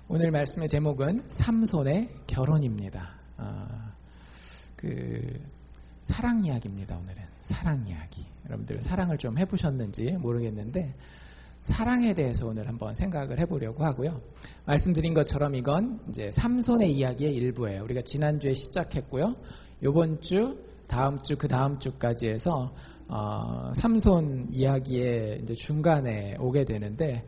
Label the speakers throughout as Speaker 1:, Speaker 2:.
Speaker 1: 오늘 말씀의 제목은 삼손의 결혼입니다. 사랑 이야기입니다. 오늘은 사랑 이야기. 여러분들 사랑을 좀 해보셨는지 모르겠는데 사랑에 대해서 오늘 한번 생각을 해보려고 하고요. 말씀드린 것처럼 이건 이제 삼손의 이야기의 일부예요. 우리가 지난주에 시작했고요. 요번 주, 다음 주, 그 다음 주까지 해서 삼손 이야기의 이제 중간에 오게 되는데,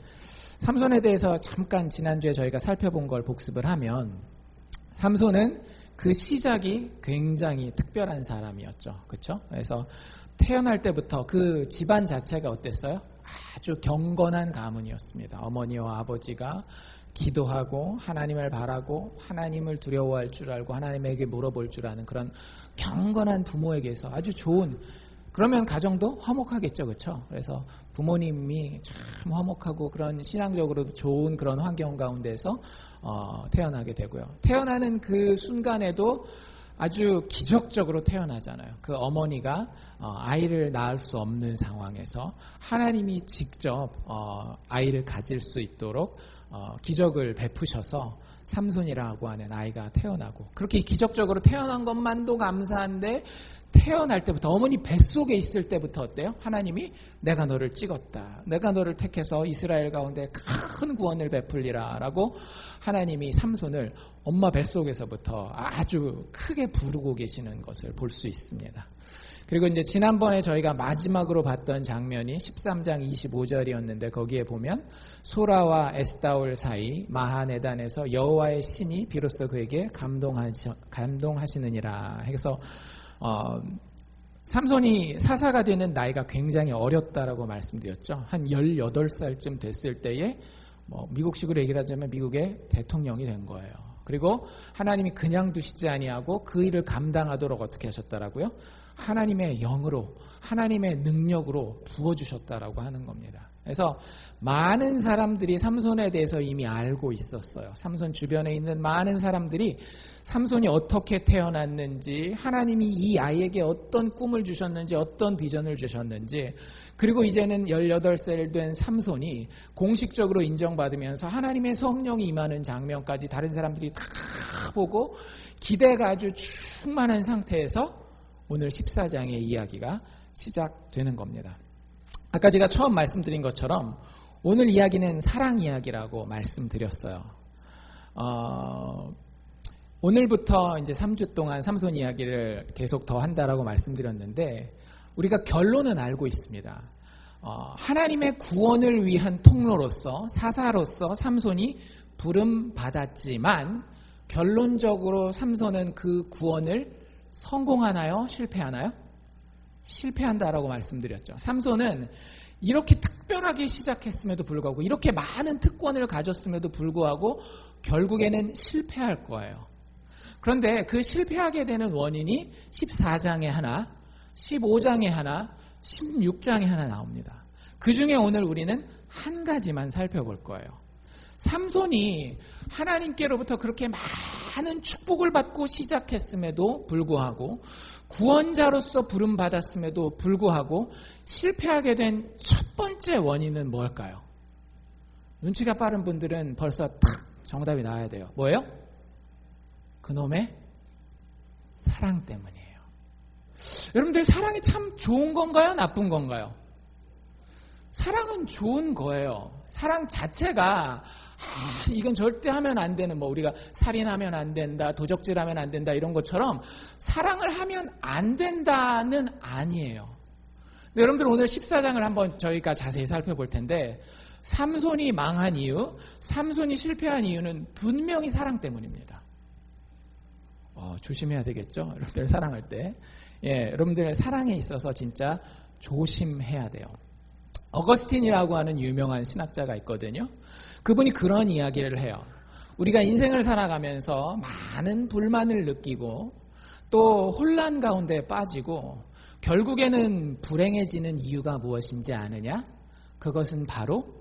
Speaker 1: 삼손에 대해서 잠깐 지난주에 저희가 살펴본 걸 복습을 하면, 삼손은 그 시작이 굉장히 특별한 사람이었죠. 그렇죠? 그래서 태어날 때부터 그 집안 자체가 어땠어요? 아주 경건한 가문이었습니다. 어머니와 아버지가 기도하고 하나님을 바라고 하나님을 두려워할 줄 알고 하나님에게 물어볼 줄 아는 그런 경건한 부모에게서 아주 좋은, 그러면 가정도 화목하겠죠. 그렇죠? 그래서 부모님이 참 화목하고 그런 신앙적으로도 좋은 그런 환경 가운데서 태어나게 되고요. 태어나는 그 순간에도 아주 기적적으로 태어나잖아요. 그 어머니가 아이를 낳을 수 없는 상황에서 하나님이 직접 아이를 가질 수 있도록 기적을 베푸셔서 삼손이라고 하는 아이가 태어나고, 그렇게 기적적으로 태어난 것만도 감사한데 태어날 때부터, 어머니 뱃속에 있을 때부터 어때요? 하나님이 내가 너를 찍었다, 내가 너를 택해서 이스라엘 가운데 큰 구원을 베풀리라 라고 하나님이 삼손을 엄마 뱃속에서부터 아주 크게 부르고 계시는 것을 볼 수 있습니다. 그리고 이제 지난번에 저희가 마지막으로 봤던 장면이 13장 25절이었는데 거기에 보면 소라와 에스다올 사이 마하네단에서 여호와의 신이 비로소 그에게 감동하시느니라 해서 삼손이 사사가 되는 나이가 굉장히 어렸다라고 말씀드렸죠. 한 18살쯤 됐을 때에 미국식으로 얘기를 하자면 미국의 대통령이 된 거예요. 그리고 하나님이 그냥 두시지 아니하고 그 일을 감당하도록 어떻게 하셨다라고요? 하나님의 영으로, 하나님의 능력으로 부어주셨다라고 하는 겁니다. 그래서 많은 사람들이 삼손에 대해서 이미 알고 있었어요. 삼손 주변에 있는 많은 사람들이 삼손이 어떻게 태어났는지, 하나님이 이 아이에게 어떤 꿈을 주셨는지, 어떤 비전을 주셨는지, 그리고 이제는 18살 된 삼손이 공식적으로 인정받으면서 하나님의 성령이 임하는 장면까지 다른 사람들이 다 보고 기대가 아주 충만한 상태에서 오늘 14장의 이야기가 시작되는 겁니다. 아까 제가 처음 말씀드린 것처럼 오늘 이야기는 사랑 이야기라고 말씀드렸어요. 오늘부터 이제 3주 동안 삼손 이야기를 계속 더 한다라고 말씀드렸는데, 우리가 결론은 알고 있습니다. 하나님의 구원을 위한 통로로서, 사사로서 삼손이 부름 받았지만 결론적으로 삼손은 그 구원을 성공하나요? 실패하나요? 실패한다라고 말씀드렸죠. 삼손은 이렇게 특별하게 시작했음에도 불구하고, 이렇게 많은 특권을 가졌음에도 불구하고 결국에는 실패할 거예요. 그런데 그 실패하게 되는 원인이 14장에 하나, 15장에 하나, 16장에 하나 나옵니다. 그 중에 오늘 우리는 한 가지만 살펴볼 거예요. 삼손이 하나님께로부터 그렇게 많은 축복을 받고 시작했음에도 불구하고, 구원자로서 부름받았음에도 불구하고 실패하게 된 첫 번째 원인은 뭘까요? 눈치가 빠른 분들은 벌써 탁 정답이 나와야 돼요. 뭐예요? 그놈의 사랑 때문이에요. 여러분들, 사랑이 참 좋은 건가요? 나쁜 건가요? 사랑은 좋은 거예요. 사랑 자체가 이건 절대 하면 안 되는, 우리가 살인하면 안 된다, 도적질하면 안 된다 이런 것처럼 사랑을 하면 안 된다는 아니에요. 근데 여러분들, 오늘 14장을 한번 저희가 자세히 살펴볼 텐데, 삼손이 망한 이유, 삼손이 실패한 이유는 분명히 사랑 때문입니다. 조심해야 되겠죠? 여러분들 사랑할 때. 여러분들의 사랑에 있어서 진짜 조심해야 돼요. 어거스틴이라고 하는 유명한 신학자가 있거든요. 그분이 그런 이야기를 해요. 우리가 인생을 살아가면서 많은 불만을 느끼고 또 혼란 가운데 빠지고 결국에는 불행해지는 이유가 무엇인지 아느냐? 그것은 바로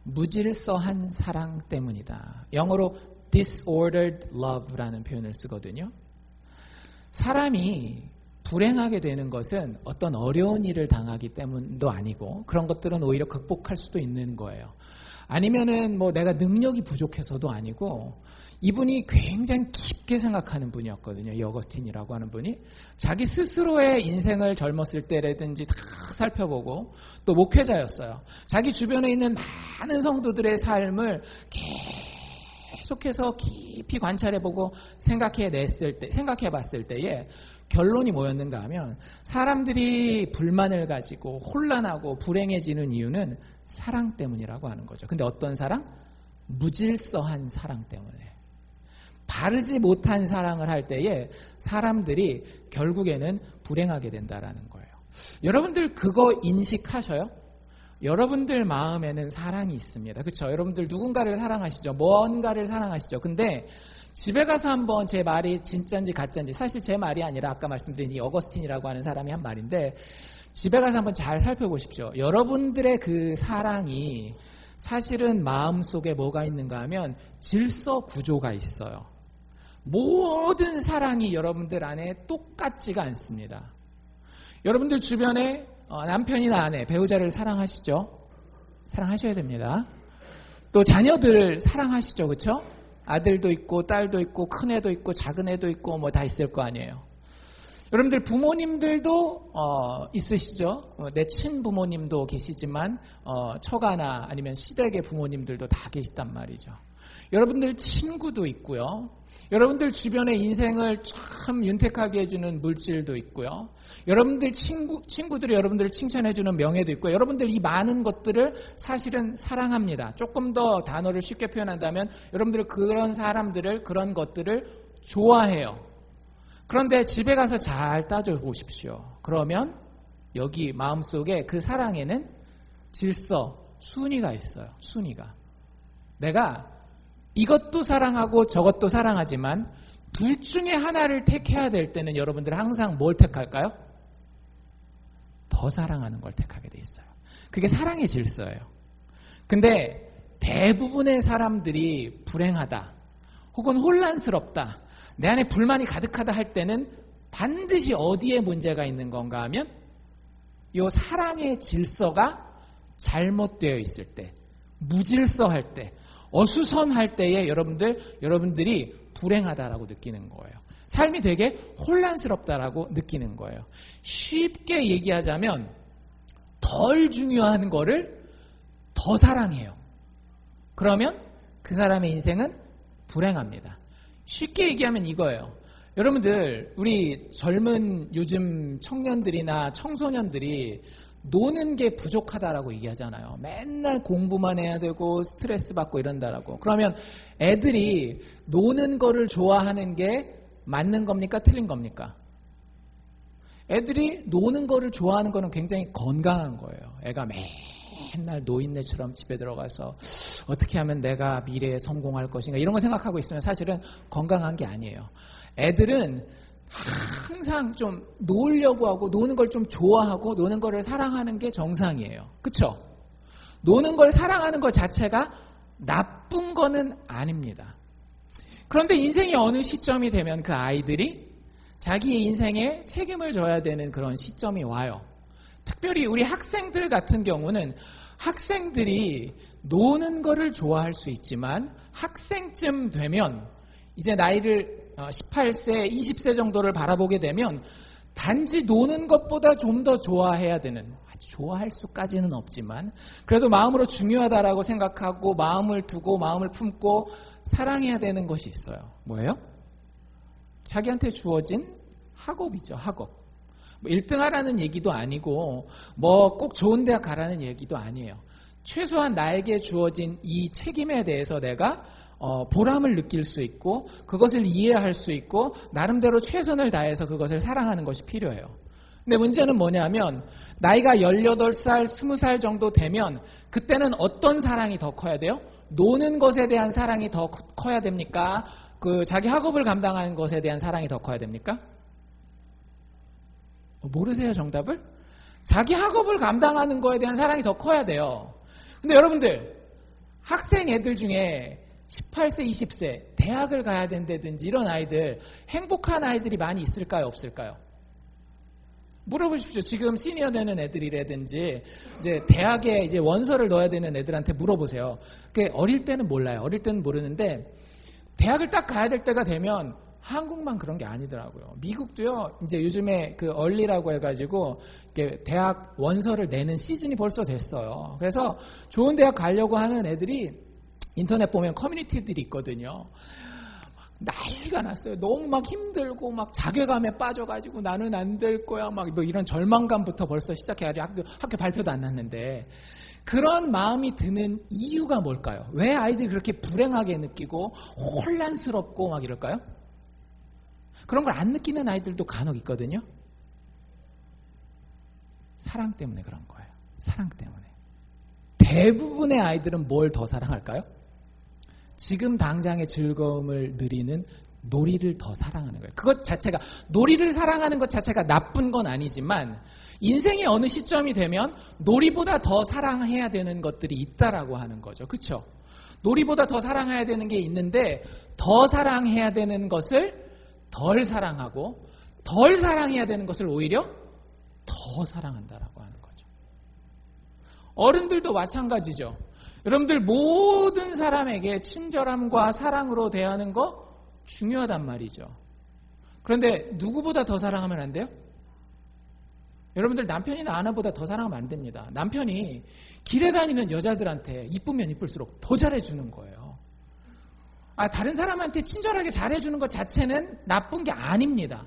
Speaker 1: 무질서한 사랑 때문이다. 영어로 disordered love라는 표현을 쓰거든요. 사람이 불행하게 되는 것은 어떤 어려운 일을 당하기 때문도 아니고, 그런 것들은 오히려 극복할 수도 있는 거예요. 아니면은 뭐 내가 능력이 부족해서도 아니고 이분이 굉장히 깊게 생각하는 분이었거든요. 이 어거스틴이라고 하는 분이 자기 스스로의 인생을 젊었을 때라든지 다 살펴보고 또 목회자였어요. 자기 주변에 있는 많은 성도들의 삶을 계속해서 깊이 관찰해보고 생각해봤을 때에 결론이 뭐였는가 하면 사람들이 불만을 가지고 혼란하고 불행해지는 이유는 사랑 때문이라고 하는 거죠. 근데 어떤 사랑? 무질서한 사랑 때문에. 바르지 못한 사랑을 할 때에 사람들이 결국에는 불행하게 된다라는 거예요. 여러분들 그거 인식하셔요? 여러분들 마음에는 사랑이 있습니다. 그렇죠? 여러분들 누군가를 사랑하시죠? 뭔가를 사랑하시죠? 근데 집에 가서 한번 제 말이 진짜인지 가짜인지, 사실 제 말이 아니라 아까 말씀드린 이 어거스틴이라고 하는 사람이 한 말인데, 집에 가서 한번 잘 살펴보십시오. 여러분들의 그 사랑이 사실은 마음속에 뭐가 있는가 하면 질서 구조가 있어요. 모든 사랑이 여러분들 안에 똑같지가 않습니다. 여러분들 주변에 남편이나 아내, 배우자를 사랑하시죠? 사랑하셔야 됩니다. 또 자녀들을 사랑하시죠, 그렇죠? 아들도 있고 딸도 있고 큰 애도 있고 작은 애도 있고 뭐 다 있을 거 아니에요. 여러분들 부모님들도 있으시죠? 내 친부모님도 계시지만 처가나 아니면 시댁의 부모님들도 다 계시단 말이죠. 여러분들 친구도 있고요. 여러분들 주변의 인생을 참 윤택하게 해주는 물질도 있고요. 여러분들 친구들이 여러분들을 칭찬해주는 명예도 있고요. 여러분들 이 많은 것들을 사실은 사랑합니다. 조금 더 단어를 쉽게 표현한다면 여러분들 그런 사람들을, 그런 것들을 좋아해요. 그런데 집에 가서 잘 따져보십시오. 그러면 여기 마음속에 그 사랑에는 질서, 순위가 있어요. 순위가. 내가 이것도 사랑하고 저것도 사랑하지만 둘 중에 하나를 택해야 될 때는 여러분들 항상 뭘 택할까요? 더 사랑하는 걸 택하게 돼 있어요. 그게 사랑의 질서예요. 근데 대부분의 사람들이 불행하다 혹은 혼란스럽다, 내 안에 불만이 가득하다 할 때는 반드시 어디에 문제가 있는 건가 하면 이 사랑의 질서가 잘못되어 있을 때, 무질서할 때, 어수선할 때에 여러분들이 불행하다라고 느끼는 거예요. 삶이 되게 혼란스럽다라고 느끼는 거예요. 쉽게 얘기하자면 덜 중요한 거를 더 사랑해요. 그러면 그 사람의 인생은 불행합니다. 쉽게 얘기하면 이거예요. 여러분들, 우리 젊은 요즘 청년들이나 청소년들이 노는 게 부족하다라고 얘기하잖아요. 맨날 공부만 해야 되고 스트레스 받고 이런다라고. 그러면 애들이 노는 거를 좋아하는 게 맞는 겁니까? 틀린 겁니까? 애들이 노는 거를 좋아하는 거는 굉장히 건강한 거예요. 애가 맨날 노인네처럼 집에 들어가서 어떻게 하면 내가 미래에 성공할 것인가 이런 거 생각하고 있으면 사실은 건강한 게 아니에요. 애들은 항상 좀 놀려고 하고 노는 걸 좀 좋아하고 노는 거를 사랑하는 게 정상이에요. 그렇죠? 노는 걸 사랑하는 것 자체가 나쁜 거는 아닙니다. 그런데 인생이 어느 시점이 되면 그 아이들이 자기의 인생에 책임을 져야 되는 그런 시점이 와요. 특별히 우리 학생들 같은 경우는 학생들이 노는 거를 좋아할 수 있지만 학생쯤 되면 이제 나이를 18세, 20세 정도를 바라보게 되면 단지 노는 것보다 좀 더 좋아해야 되는, 아주 좋아할 수까지는 없지만 그래도 마음으로 중요하다라고 생각하고 마음을 두고 마음을 품고 사랑해야 되는 것이 있어요. 뭐예요? 자기한테 주어진 학업이죠. 학업. 뭐 1등 하라는 얘기도 아니고 뭐 꼭 좋은 대학 가라는 얘기도 아니에요. 최소한 나에게 주어진 이 책임에 대해서 내가 보람을 느낄 수 있고 그것을 이해할 수 있고 나름대로 최선을 다해서 그것을 사랑하는 것이 필요해요. 근데 문제는 뭐냐면 나이가 18살, 20살 정도 되면 그때는 어떤 사랑이 더 커야 돼요? 노는 것에 대한 사랑이 더 커야 됩니까? 그 자기 학업을 감당하는 것에 대한 사랑이 더 커야 됩니까? 모르세요, 정답을? 자기 학업을 감당하는 것에 대한 사랑이 더 커야 돼요. 근데 여러분들, 학생 애들 중에 18세, 20세, 대학을 가야 된다든지 이런 아이들, 행복한 아이들이 많이 있을까요? 없을까요? 물어보십시오. 지금 시니어 되는 애들이라든지 이제 대학에 이제 원서를 넣어야 되는 애들한테 물어보세요. 어릴 때는 몰라요. 어릴 때는 모르는데 대학을 딱 가야 될 때가 되면 한국만 그런 게 아니더라고요. 미국도요. 이제 요즘에 그 얼리라고 해가지고 대학 원서를 내는 시즌이 벌써 됐어요. 그래서 좋은 대학 가려고 하는 애들이 인터넷 보면 커뮤니티들이 있거든요. 난리가 났어요. 너무 막 힘들고 막 자괴감에 빠져가지고 나는 안 될 거야 막 뭐 이런 절망감부터 벌써 시작해가지고 학교 발표도 안 났는데 그런 마음이 드는 이유가 뭘까요? 왜 아이들이 그렇게 불행하게 느끼고 혼란스럽고 막 이럴까요? 그런 걸 안 느끼는 아이들도 간혹 있거든요. 사랑 때문에 그런 거예요. 사랑 때문에. 대부분의 아이들은 뭘 더 사랑할까요? 지금 당장의 즐거움을 누리는 놀이를 더 사랑하는 거예요. 그것 자체가 놀이를 사랑하는 것 자체가 나쁜 건 아니지만 인생의 어느 시점이 되면 놀이보다 더 사랑해야 되는 것들이 있다라고 하는 거죠. 그렇죠? 놀이보다 더 사랑해야 되는 게 있는데 더 사랑해야 되는 것을 덜 사랑하고 덜 사랑해야 되는 것을 오히려 더 사랑한다라고 하는 거죠. 어른들도 마찬가지죠. 여러분들 모든 사람에게 친절함과 사랑으로 대하는 거 중요하단 말이죠. 그런데 누구보다 더 사랑하면 안 돼요? 여러분들 남편이나 아내보다 더 사랑하면 안 됩니다. 남편이 길에 다니는 여자들한테 이쁘면 이쁠수록 더 잘해주는 거예요. 다른 사람한테 친절하게 잘해주는 것 자체는 나쁜 게 아닙니다.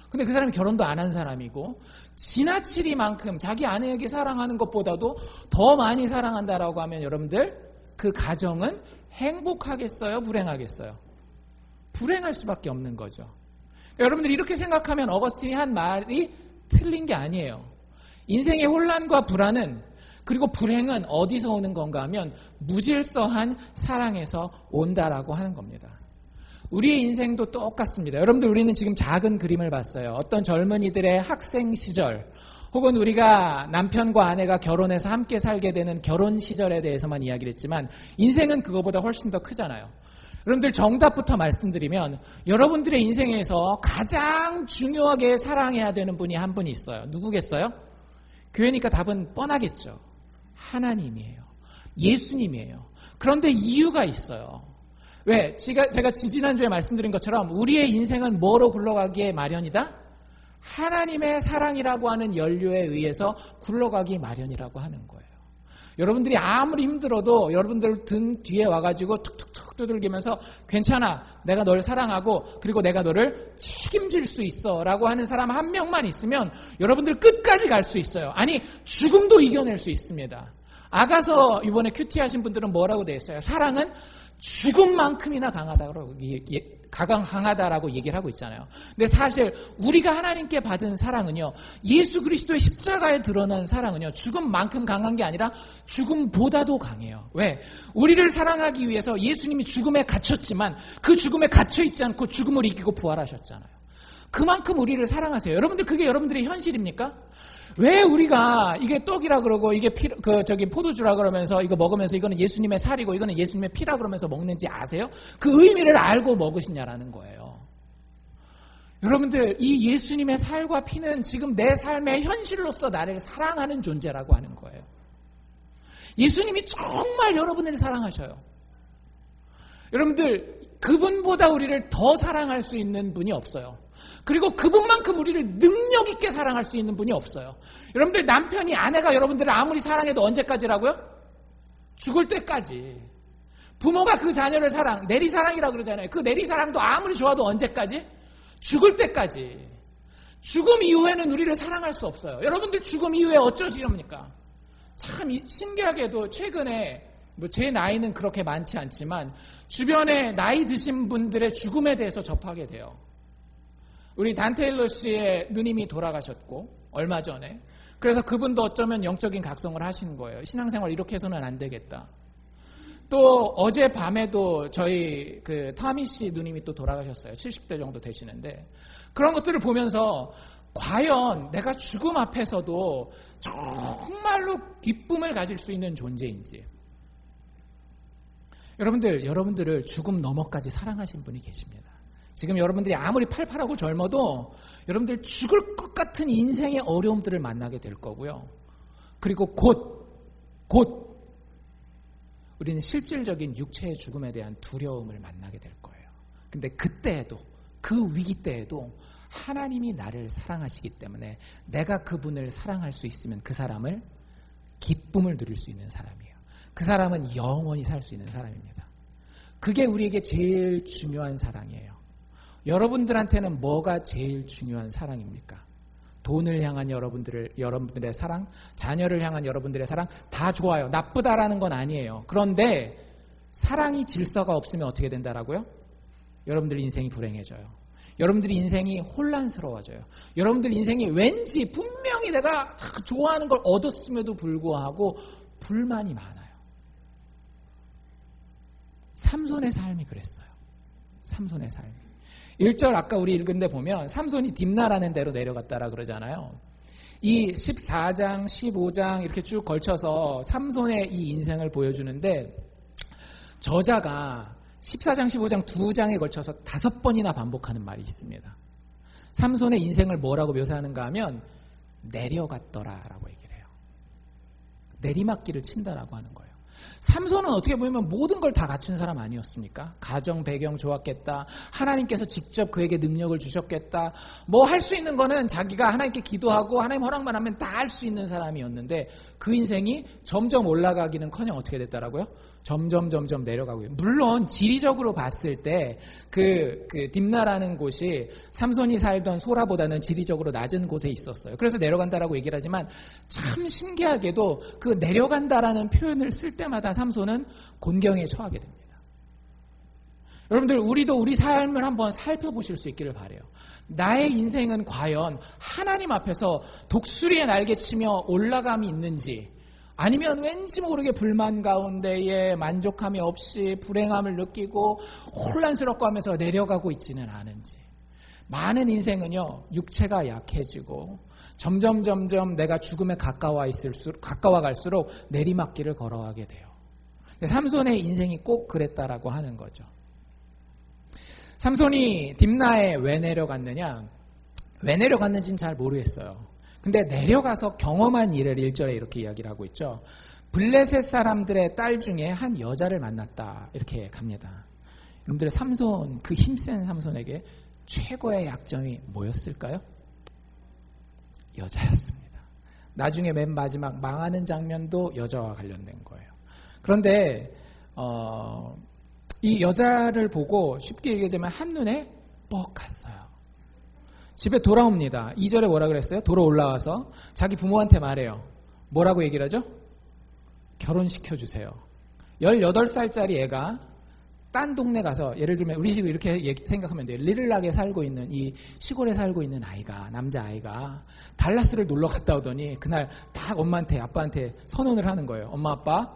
Speaker 1: 근데 그 사람이 결혼도 안 한 사람이고 지나치리만큼 자기 아내에게 사랑하는 것보다도 더 많이 사랑한다라고 하면 여러분들 그 가정은 행복하겠어요? 불행하겠어요? 불행할 수밖에 없는 거죠. 여러분들 이렇게 생각하면 어거스틴이 한 말이 틀린 게 아니에요. 인생의 혼란과 불안은 그리고 불행은 어디서 오는 건가 하면 무질서한 사랑에서 온다라고 하는 겁니다. 우리의 인생도 똑같습니다. 여러분들 우리는 지금 작은 그림을 봤어요. 어떤 젊은이들의 학생 시절 혹은 우리가 남편과 아내가 결혼해서 함께 살게 되는 결혼 시절에 대해서만 이야기를 했지만 인생은 그거보다 훨씬 더 크잖아요. 여러분들 정답부터 말씀드리면 여러분들의 인생에서 가장 중요하게 사랑해야 되는 분이 한 분이 있어요. 누구겠어요? 교회니까 답은 뻔하겠죠. 하나님이에요. 예수님이에요. 그런데 이유가 있어요. 왜? 제가 지난주에 말씀드린 것처럼 우리의 인생은 뭐로 굴러가기에 마련이다? 하나님의 사랑이라고 하는 연료에 의해서 굴러가기 마련이라고 하는 거예요. 여러분들이 아무리 힘들어도 여러분들 등 뒤에 와가지고 툭툭툭 두들기면서 괜찮아, 내가 널 사랑하고 그리고 내가 너를 책임질 수 있어 라고 하는 사람 한 명만 있으면 여러분들 끝까지 갈 수 있어요. 아니 죽음도 이겨낼 수 있습니다. 아가서 이번에 큐티 하신 분들은 뭐라고 되어 있어요? 사랑은 죽음만큼이나 강하다라고 얘기를 하고 있잖아요. 근데 사실 우리가 하나님께 받은 사랑은요, 예수 그리스도의 십자가에 드러난 사랑은요, 죽음만큼 강한 게 아니라 죽음보다도 강해요. 왜? 우리를 사랑하기 위해서 예수님이 죽음에 갇혔지만 그 죽음에 갇혀있지 않고 죽음을 이기고 부활하셨잖아요. 그만큼 우리를 사랑하세요. 여러분들 그게 여러분들의 현실입니까? 왜 우리가 이게 떡이라 그러고 이게 포도주라 그러면서 이거 먹으면서 이거는 예수님의 살이고 이거는 예수님의 피라 그러면서 먹는지 아세요? 그 의미를 알고 먹으시냐라는 거예요. 여러분들 이 예수님의 살과 피는 지금 내 삶의 현실로서 나를 사랑하는 존재라고 하는 거예요. 예수님이 정말 여러분을 사랑하셔요. 여러분들 그분보다 우리를 더 사랑할 수 있는 분이 없어요. 그리고 그분만큼 우리를 능력 있게 사랑할 수 있는 분이 없어요. 여러분들 남편이 아내가 여러분들을 아무리 사랑해도 언제까지라고요? 죽을 때까지. 부모가 그 자녀를 내리사랑이라고 그러잖아요. 그 내리사랑도 아무리 좋아도 언제까지? 죽을 때까지. 죽음 이후에는 우리를 사랑할 수 없어요. 여러분들 죽음 이후에 어쩌시렵니까? 참 신기하게도 최근에 제 나이는 그렇게 많지 않지만 주변에 나이 드신 분들의 죽음에 대해서 접하게 돼요. 우리 단 테일러 씨의 누님이 돌아가셨고 얼마 전에 그래서 그분도 어쩌면 영적인 각성을 하신 거예요. 신앙생활 이렇게 해서는 안 되겠다. 또 어제 밤에도 저희 그 타미 씨 누님이 또 돌아가셨어요. 70대 정도 되시는데 그런 것들을 보면서 과연 내가 죽음 앞에서도 정말로 기쁨을 가질 수 있는 존재인지. 여러분들을 죽음 너머까지 사랑하신 분이 계십니다. 지금 여러분들이 아무리 팔팔하고 젊어도 여러분들 죽을 것 같은 인생의 어려움들을 만나게 될 거고요. 그리고 곧 우리는 실질적인 육체의 죽음에 대한 두려움을 만나게 될 거예요. 근데 그때에도, 그 위기 때에도 하나님이 나를 사랑하시기 때문에 내가 그분을 사랑할 수 있으면 그 사람을 기쁨을 누릴 수 있는 사람이에요. 그 사람은 영원히 살 수 있는 사람입니다. 그게 우리에게 제일 중요한 사랑이에요. 여러분들한테는 뭐가 제일 중요한 사랑입니까? 돈을 향한 여러분들의 사랑, 자녀를 향한 여러분들의 사랑 다 좋아요. 나쁘다라는 건 아니에요. 그런데 사랑이 질서가 없으면 어떻게 된다라고요? 여러분들 인생이 불행해져요. 여러분들 인생이 혼란스러워져요. 여러분들 인생이 왠지 분명히 내가 좋아하는 걸 얻었음에도 불구하고 불만이 많아요. 삼손의 삶이 그랬어요. 삼손의 삶이. 1절 아까 우리 읽은 데 보면 삼손이 딥나라는 데로 내려갔다라 그러잖아요. 이 14장, 15장 이렇게 쭉 걸쳐서 삼손의 이 인생을 보여주는데 저자가 14장, 15장 두 장에 걸쳐서 5번이나 반복하는 말이 있습니다. 삼손의 인생을 뭐라고 묘사하는가 하면 내려갔더라라고 얘기를 해요. 내리막길을 친다라고 하는 거예요. 삼손은 어떻게 보면 모든 걸 다 갖춘 사람 아니었습니까? 가정 배경 좋았겠다. 하나님께서 직접 그에게 능력을 주셨겠다. 뭐 할 수 있는 거는 자기가 하나님께 기도하고 하나님 허락만 하면 다 할 수 있는 사람이었는데 그 인생이 점점 올라가기는커녕 어떻게 됐다라고요? 점점 내려가고요. 물론 지리적으로 봤을 때 그 딥나라는 곳이 삼손이 살던 소라보다는 지리적으로 낮은 곳에 있었어요. 그래서 내려간다라고 얘기를 하지만 참 신기하게도 그 내려간다라는 표현을 쓸 때마다 삼손은 곤경에 처하게 됩니다. 여러분들 우리도 우리 삶을 한번 살펴보실 수 있기를 바라요. 나의 인생은 과연 하나님 앞에서 독수리의 날개치며 올라감이 있는지 아니면 왠지 모르게 불만 가운데에 만족함이 없이 불행함을 느끼고 혼란스럽고 하면서 내려가고 있지는 않은지. 많은 인생은요, 육체가 약해지고 점점 내가 죽음에 가까워 갈수록 내리막길을 걸어가게 돼요. 삼손의 인생이 꼭 그랬다라고 하는 거죠. 삼손이 딥나에 왜 내려갔느냐? 왜 내려갔는지는 잘 모르겠어요. 근데 내려가서 경험한 일을 1절에 이렇게 이야기를 하고 있죠. 블레셋 사람들의 딸 중에 한 여자를 만났다. 이렇게 갑니다. 여러분들 삼손, 그 힘센 삼손에게 최고의 약점이 뭐였을까요? 여자였습니다. 나중에 맨 마지막 망하는 장면도 여자와 관련된 거예요. 그런데 이 여자를 보고 쉽게 얘기하자면 한눈에 뻑 갔어요. 집에 돌아옵니다. 2절에 뭐라 그랬어요? 돌아올라와서 자기 부모한테 말해요. 뭐라고 얘기를 하죠? 결혼시켜주세요. 18살짜리 애가 딴 동네 가서 예를 들면 우리 집 이렇게 생각하면 돼요. 리틀락에 살고 있는 이 시골에 살고 있는 아이가 남자아이가 달라스를 놀러 갔다 오더니 그날 딱 엄마한테 아빠한테 선언을 하는 거예요. 엄마 아빠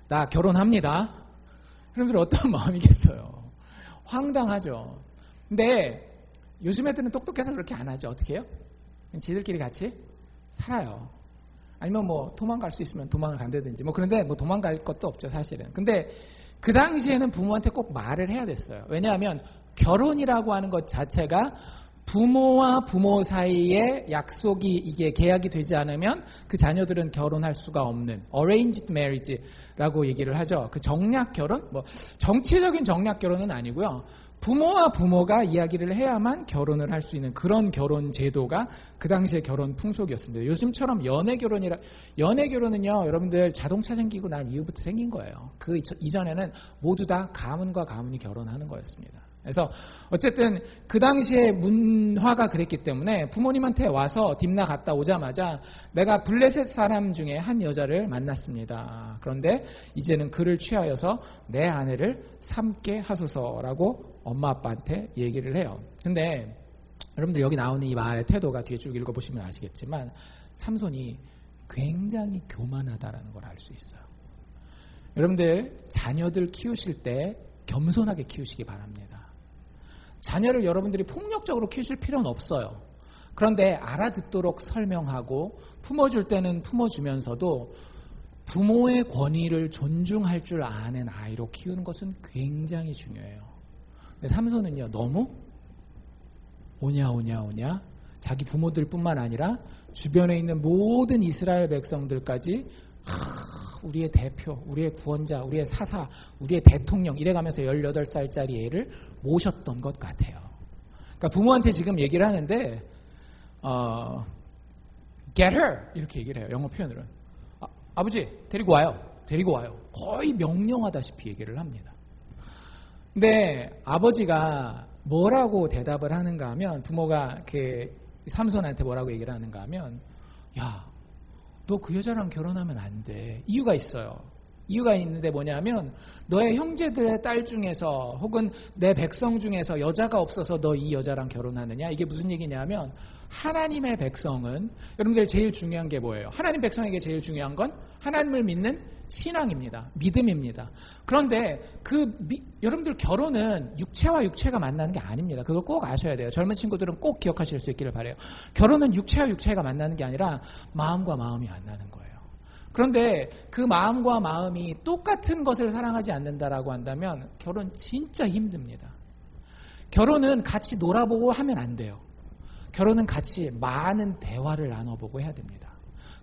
Speaker 1: 나 결혼합니다. 여러분들 어떤 마음이겠어요? 황당하죠. 근데 요즘 애들은 똑똑해서 그렇게 안 하죠. 어떻게 해요? 지들끼리 같이 살아요. 아니면 뭐 도망갈 수 있으면 도망을 간다든지 그런데 도망갈 것도 없죠 사실은. 근데 그 당시에는 부모한테 꼭 말을 해야 됐어요. 왜냐하면 결혼이라고 하는 것 자체가 부모와 부모 사이에 약속이 이게 계약이 되지 않으면 그 자녀들은 결혼할 수가 없는 arranged marriage라고 얘기를 하죠. 그 정략 결혼? 정치적인 정략 결혼은 아니고요. 부모와 부모가 이야기를 해야만 결혼을 할 수 있는 그런 결혼 제도가 그 당시의 결혼 풍속이었습니다. 요즘처럼 연애 결혼은요, 여러분들 자동차 생기고 난 이후부터 생긴 거예요. 그 이전에는 모두 다 가문과 가문이 결혼하는 거였습니다. 그래서 어쨌든 그 당시의 문화가 그랬기 때문에 부모님한테 와서 딥나 갔다 오자마자 내가 블레셋 사람 중에 한 여자를 만났습니다. 그런데 이제는 그를 취하여서 내 아내를 삼게 하소서라고 엄마 아빠한테 얘기를 해요. 근데 여러분들 여기 나오는 이 말의 태도가 뒤에 쭉 읽어보시면 아시겠지만 삼손이 굉장히 교만하다라는 걸 알 수 있어요. 여러분들 자녀들 키우실 때 겸손하게 키우시기 바랍니다. 자녀를 여러분들이 폭력적으로 키우실 필요는 없어요. 그런데 알아듣도록 설명하고 품어줄 때는 품어주면서도 부모의 권위를 존중할 줄 아는 아이로 키우는 것은 굉장히 중요해요. 근데 삼손은요 너무 오냐. 자기 부모들뿐만 아니라 주변에 있는 모든 이스라엘 백성들까지 우리의 대표, 우리의 구원자, 우리의 사사, 우리의 대통령 이래가면서 18살짜리 애를 모셨던 것 같아요. 그러니까 부모한테 지금 얘기를 하는데 get her 이렇게 얘기를 해요. 영어 표현으로는. 아버지 데리고 와요. 거의 명령하다시피 얘기를 합니다. 근데 아버지가 뭐라고 대답을 하는가 하면 부모가 삼손한테 뭐라고 얘기를 하는가 하면 야, 너 그 여자랑 결혼하면 안 돼. 이유가 있어요. 이유가 있는데 뭐냐면 너의 형제들의 딸 중에서 혹은 내 백성 중에서 여자가 없어서 너 이 여자랑 결혼하느냐? 이게 무슨 얘기냐면 하나님의 백성은 여러분들 제일 중요한 게 뭐예요? 하나님 백성에게 제일 중요한 건 하나님을 믿는 신앙입니다. 믿음입니다. 그런데 여러분들 결혼은 육체와 육체가 만나는 게 아닙니다. 그걸 꼭 아셔야 돼요. 젊은 친구들은 꼭 기억하실 수 있기를 바라요. 결혼은 육체와 육체가 만나는 게 아니라 마음과 마음이 만나는 거예요. 그런데 그 마음과 마음이 똑같은 것을 사랑하지 않는다라고 한다면 결혼 진짜 힘듭니다. 결혼은 같이 놀아보고 하면 안 돼요. 결혼은 같이 많은 대화를 나눠보고 해야 됩니다.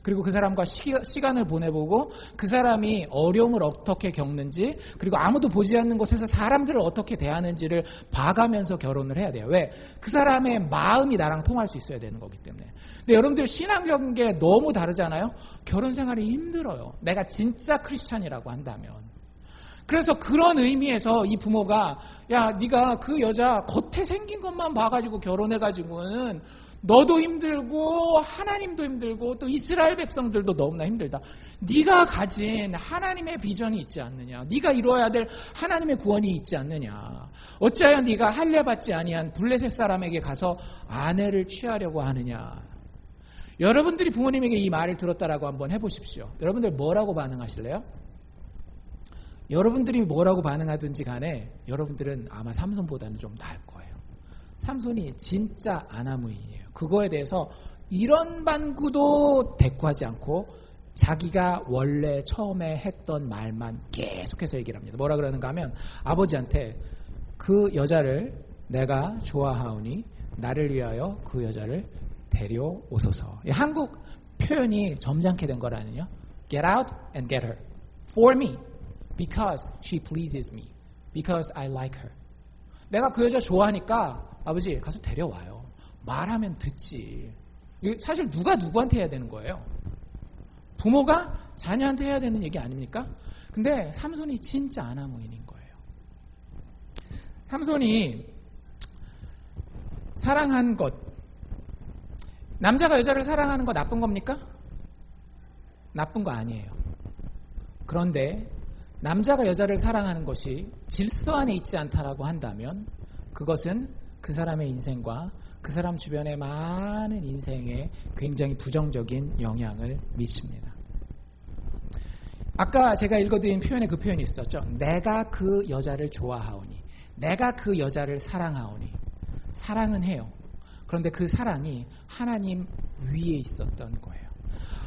Speaker 1: 그리고 그 사람과 시간을 보내보고 그 사람이 어려움을 어떻게 겪는지 그리고 아무도 보지 않는 곳에서 사람들을 어떻게 대하는지를 봐가면서 결혼을 해야 돼요. 왜? 그 사람의 마음이 나랑 통할 수 있어야 되는 거기 때문에. 근데 여러분들 신앙적인 게 너무 다르잖아요. 결혼 생활이 힘들어요. 내가 진짜 크리스찬이라고 한다면. 그래서 그런 의미에서 이 부모가 야 네가 그 여자 겉에 생긴 것만 봐가지고 결혼해가지고는 너도 힘들고 하나님도 힘들고 또 이스라엘 백성들도 너무나 힘들다. 네가 가진 하나님의 비전이 있지 않느냐. 네가 이루어야 될 하나님의 구원이 있지 않느냐. 어찌하여 네가 할례받지 아니한 블레셋 사람에게 가서 아내를 취하려고 하느냐. 여러분들이 부모님에게 이 말을 들었다라고 한번 해보십시오. 여러분들 뭐라고 반응하실래요? 여러분들이 뭐라고 반응하든지 간에 여러분들은 아마 삼손보다는 좀 나을 거예요. 삼손이 진짜 아나무인이에요. 그거에 대해서 이런 반구도 대꾸하지 않고 자기가 원래 처음에 했던 말만 계속해서 얘기를 합니다. 뭐라 그러는가 하면 아버지한테 그 여자를 내가 좋아하오니 나를 위하여 그 여자를 데려오소서. 한국 표현이 점잖게 된 거라는요. Get out and get her. For me. Because she pleases me. Because I like her. 내가 그 여자 좋아하니까 아버지 가서 데려와요. 말하면 듣지. 사실 누가 누구한테 해야 되는 거예요? 부모가 자녀한테 해야 되는 얘기 아닙니까? 근데 삼손이 진짜 아나무인인 거예요. 삼손이 사랑한 것, 남자가 여자를 사랑하는 거 나쁜 겁니까? 나쁜 거 아니에요. 그런데 남자가 여자를 사랑하는 것이 질서 안에 있지 않다라고 한다면 그것은 그 사람의 인생과 그 사람 주변의 많은 인생에 굉장히 부정적인 영향을 미칩니다. 아까 제가 읽어드린 표현에 그 표현이 있었죠. 내가 그 여자를 좋아하오니, 내가 그 여자를 사랑하오니. 사랑은 해요. 그런데 그 사랑이 하나님 위에 있었던 거예요.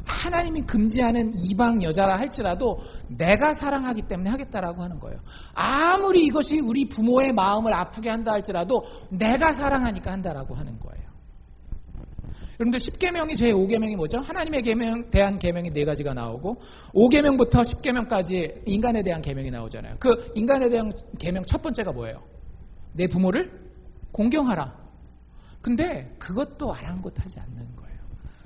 Speaker 1: 하나님이 금지하는 이방 여자라 할지라도 내가 사랑하기 때문에 하겠다라고 하는 거예요. 아무리 이것이 우리 부모의 마음을 아프게 한다 할지라도 내가 사랑하니까 한다라고 하는 거예요. 여러분들 10계명이 제5계명이 뭐죠? 하나님에 대한 계명이 4가지가 나오고 5계명부터 10계명까지 인간에 대한 계명이 나오잖아요. 그 인간에 대한 계명 첫 번째가 뭐예요? 내 부모를 공경하라. 근데 그것도 아랑곳하지 않는 거예요.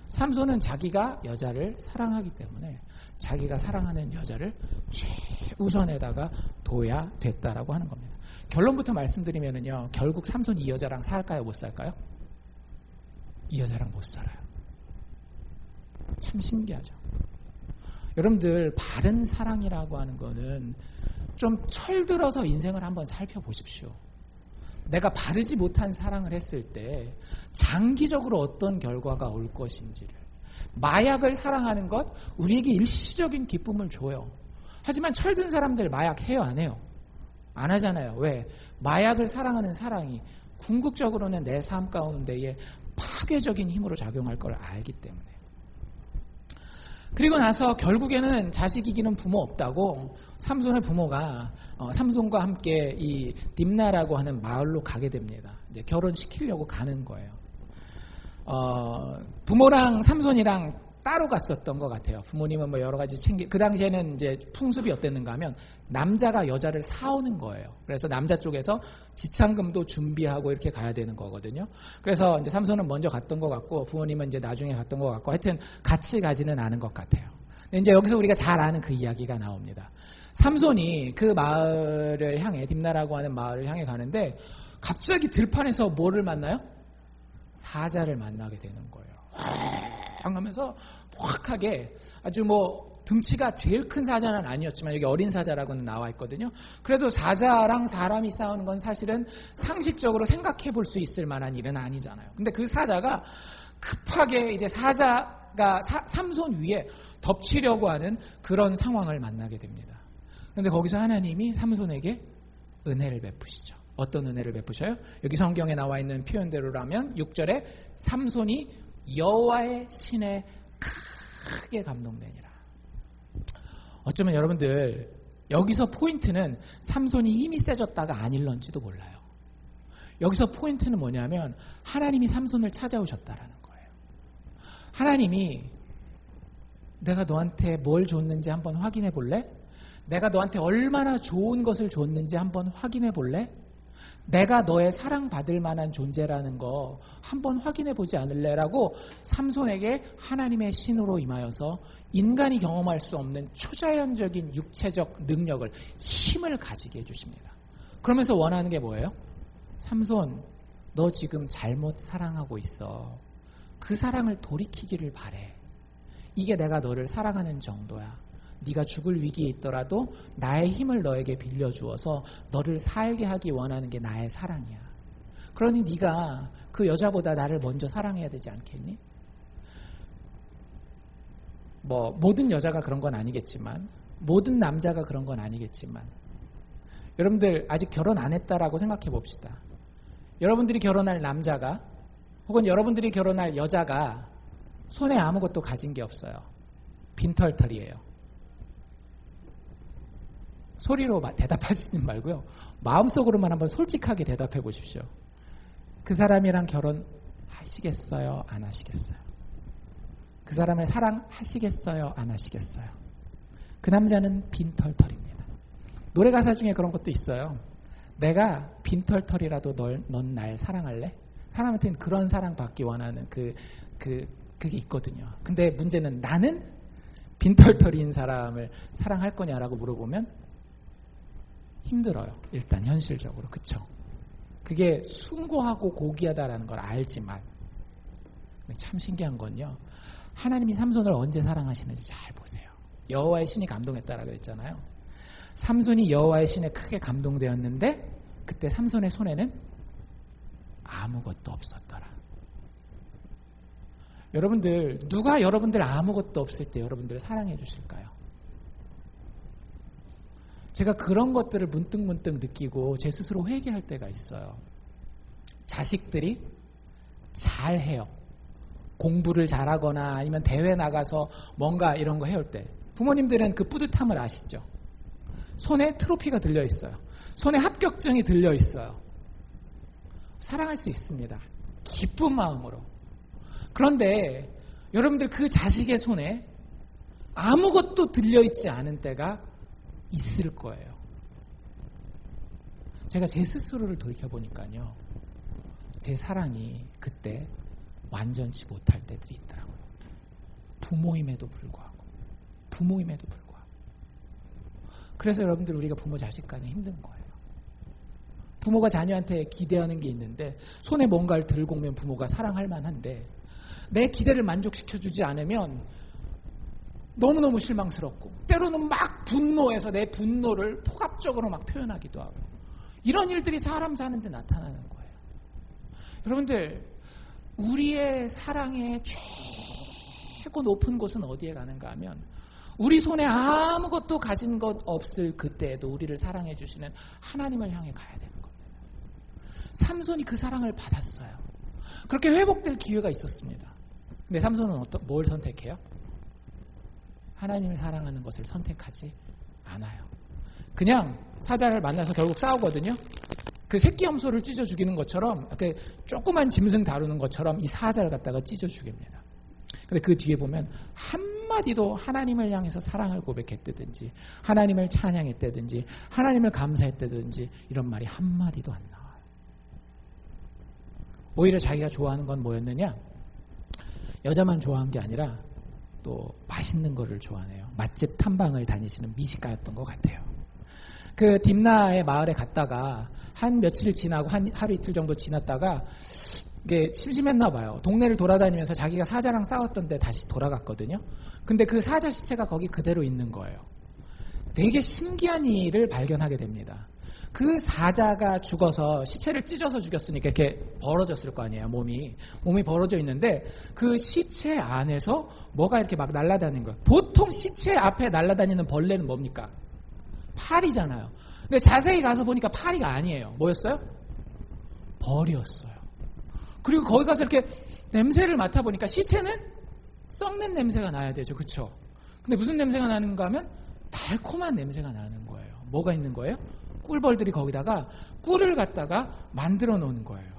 Speaker 1: 삼손은 자기가 여자를 사랑하기 때문에 자기가 사랑하는 여자를 최우선에다가 둬야 됐다라고 하는 겁니다. 결론부터 말씀드리면요, 결국 삼손이 이 여자랑 살까요, 못 살까요? 이 여자랑 못 살아요. 참 신기하죠. 여러분들 바른 사랑이라고 하는 거는 좀 철들어서 인생을 한번 살펴보십시오. 내가 바르지 못한 사랑을 했을 때 장기적으로 어떤 결과가 올 것인지를. 마약을 사랑하는 것 우리에게 일시적인 기쁨을 줘요. 하지만 철든 사람들 마약 해요, 안 해요? 안 하잖아요. 왜? 마약을 사랑하는 사랑이 궁극적으로는 내 삶 가운데에 파괴적인 힘으로 작용할 걸 알기 때문에. 그리고 나서 결국에는 자식 이기는 부모 없다고 삼손의 부모가 삼손과 함께 이 딥나라고 하는 마을로 가게 됩니다. 이제 결혼시키려고 가는 거예요. 부모랑 삼손이랑 따로 갔었던 것 같아요. 부모님은 뭐 여러 가지 그 당시에는 이제 풍습이 어땠는가 하면 남자가 여자를 사오는 거예요. 그래서 남자 쪽에서 지참금도 준비하고 이렇게 가야 되는 거거든요. 그래서 이제 삼손은 먼저 갔던 것 같고 부모님은 이제 나중에 갔던 것 같고 하여튼 같이 가지는 않은 것 같아요. 근데 이제 여기서 우리가 잘 아는 그 이야기가 나옵니다. 삼손이 그 마을을 향해 딥나라고 하는 마을을 향해 가는데 갑자기 들판에서 뭐를 만나요? 사자를 만나게 되는 거예요. 확 하면서 확하게 아주 뭐 등치가 제일 큰 사자는 아니었지만 여기 어린 사자라고는 나와 있거든요. 그래도 사자랑 사람이 싸우는 건 사실은 상식적으로 생각해 볼 수 있을 만한 일은 아니잖아요. 근데 그 사자가 급하게 이제 사자가 삼손 위에 덮치려고 하는 그런 상황을 만나게 됩니다. 그런데 거기서 하나님이 삼손에게 은혜를 베푸시죠. 어떤 은혜를 베푸셔요? 여기 성경에 나와 있는 표현대로라면 6절에 삼손이 여호와의 신에 크게 감동되니라. 어쩌면 여러분들 여기서 포인트는 삼손이 힘이 세졌다가 아닐런지도 몰라요. 여기서 포인트는 뭐냐면 하나님이 삼손을 찾아오셨다라는 거예요. 하나님이 내가 너한테 뭘 줬는지 한번 확인해 볼래? 내가 너한테 얼마나 좋은 것을 줬는지 한번 확인해 볼래? 내가 너의 사랑받을 만한 존재라는 거 한번 확인해 보지 않을래? 라고 삼손에게 하나님의 신으로 임하여서 인간이 경험할 수 없는 초자연적인 육체적 능력을, 힘을 가지게 해주십니다. 그러면서 원하는 게 뭐예요? 삼손, 너 지금 잘못 사랑하고 있어. 그 사랑을 돌이키기를 바래. 이게 내가 너를 사랑하는 정도야. 네가 죽을 위기에 있더라도 나의 힘을 너에게 빌려주어서 너를 살게 하기 원하는 게 나의 사랑이야. 그러니 네가 그 여자보다 나를 먼저 사랑해야 되지 않겠니? 뭐 모든 여자가 그런 건 아니겠지만, 모든 남자가 그런 건 아니겠지만, 여러분들 아직 결혼 안 했다라고 생각해 봅시다. 여러분들이 결혼할 남자가 혹은 여러분들이 결혼할 여자가 손에 아무것도 가진 게 없어요. 빈털털이에요. 소리로 대답하시지 말고요. 마음속으로만 한번 솔직하게 대답해 보십시오. 그 사람이랑 결혼하시겠어요? 안 하시겠어요? 그 사람을 사랑하시겠어요? 안 하시겠어요? 그 남자는 빈털털입니다. 노래 가사 중에 그런 것도 있어요. 내가 빈털털이라도 넌 날 사랑할래? 사람한테는 그런 사랑받기 원하는 그게 있거든요. 근데 문제는 나는 빈털털인 사람을 사랑할 거냐라고 물어보면 힘들어요. 일단 현실적으로. 그쵸? 그게 숭고하고 고귀하다라는 걸 알지만 참 신기한 건요. 하나님이 삼손을 언제 사랑하시는지 잘 보세요. 여호와의 신이 감동했다라고 그랬잖아요. 삼손이 여호와의 신에 크게 감동되었는데 그때 삼손의 손에는 아무것도 없었더라. 여러분들, 누가 여러분들 아무것도 없을 때 여러분들을 사랑해 주실까요? 제가 그런 것들을 문득문득 느끼고 제 스스로 회개할 때가 있어요. 자식들이 잘해요. 공부를 잘하거나 아니면 대회 나가서 뭔가 이런 거 해올 때 부모님들은 그 뿌듯함을 아시죠? 손에 트로피가 들려있어요. 손에 합격증이 들려있어요. 사랑할 수 있습니다. 기쁜 마음으로. 그런데 여러분들 그 자식의 손에 아무것도 들려있지 않은 때가 있을 거예요. 제가 제 스스로를 돌이켜보니까요. 제 사랑이 그때 완전치 못할 때들이 있더라고요. 부모임에도 불구하고. 그래서 여러분들 우리가 부모 자식 간에 힘든 거예요. 부모가 자녀한테 기대하는 게 있는데 손에 뭔가를 들고 오면 부모가 사랑할 만한데 내 기대를 만족시켜주지 않으면 너무너무 실망스럽고 때로는 막 분노해서 내 분노를 폭압적으로 막 표현하기도 하고 이런 일들이 사람 사는데 나타나는 거예요. 여러분들 우리의 사랑의 최고 높은 곳은 어디에 가는가 하면 우리 손에 아무것도 가진 것 없을 그때에도 우리를 사랑해 주시는 하나님을 향해 가야 되는 겁니다. 삼손이 그 사랑을 받았어요. 그렇게 회복될 기회가 있었습니다. 근데 삼손은 뭘 선택해요? 하나님을 사랑하는 것을 선택하지 않아요. 그냥 사자를 만나서 결국 싸우거든요. 그 새끼 염소를 찢어 죽이는 것처럼, 그 조그만 짐승 다루는 것처럼 이 사자를 갖다가 찢어 죽입니다. 근데 그 뒤에 보면 한마디도 하나님을 향해서 사랑을 고백했다든지, 하나님을 찬양했다든지, 하나님을 감사했다든지, 이런 말이 한마디도 안 나와요. 오히려 자기가 좋아하는 건 뭐였느냐? 여자만 좋아한 게 아니라 또 맛있는 거를 좋아하네요. 맛집 탐방을 다니시는 미식가였던 것 같아요. 그 딥나의 마을에 갔다가 한 며칠 지나고 한 하루 이틀 정도 지났다가 이게 심심했나 봐요. 동네를 돌아다니면서 자기가 사자랑 싸웠던 데 다시 돌아갔거든요. 근데 그 사자 시체가 거기 그대로 있는 거예요. 되게 신기한 일을 발견하게 됩니다. 그 사자가 죽어서 시체를 찢어서 죽였으니까 이렇게 벌어졌을 거 아니에요. 몸이 벌어져 있는데 그 시체 안에서 뭐가 이렇게 막 날아다니는 거예요. 보통 시체 앞에 날아다니는 벌레는 뭡니까? 파리잖아요. 근데 자세히 가서 보니까 파리가 아니에요. 뭐였어요? 벌이었어요. 그리고 거기 가서 이렇게 냄새를 맡아보니까 시체는 썩는 냄새가 나야 되죠. 그렇죠? 근데 무슨 냄새가 나는가 하면 달콤한 냄새가 나는 거예요. 뭐가 있는 거예요? 꿀벌들이 거기다가 꿀을 갖다가 만들어 놓은 거예요.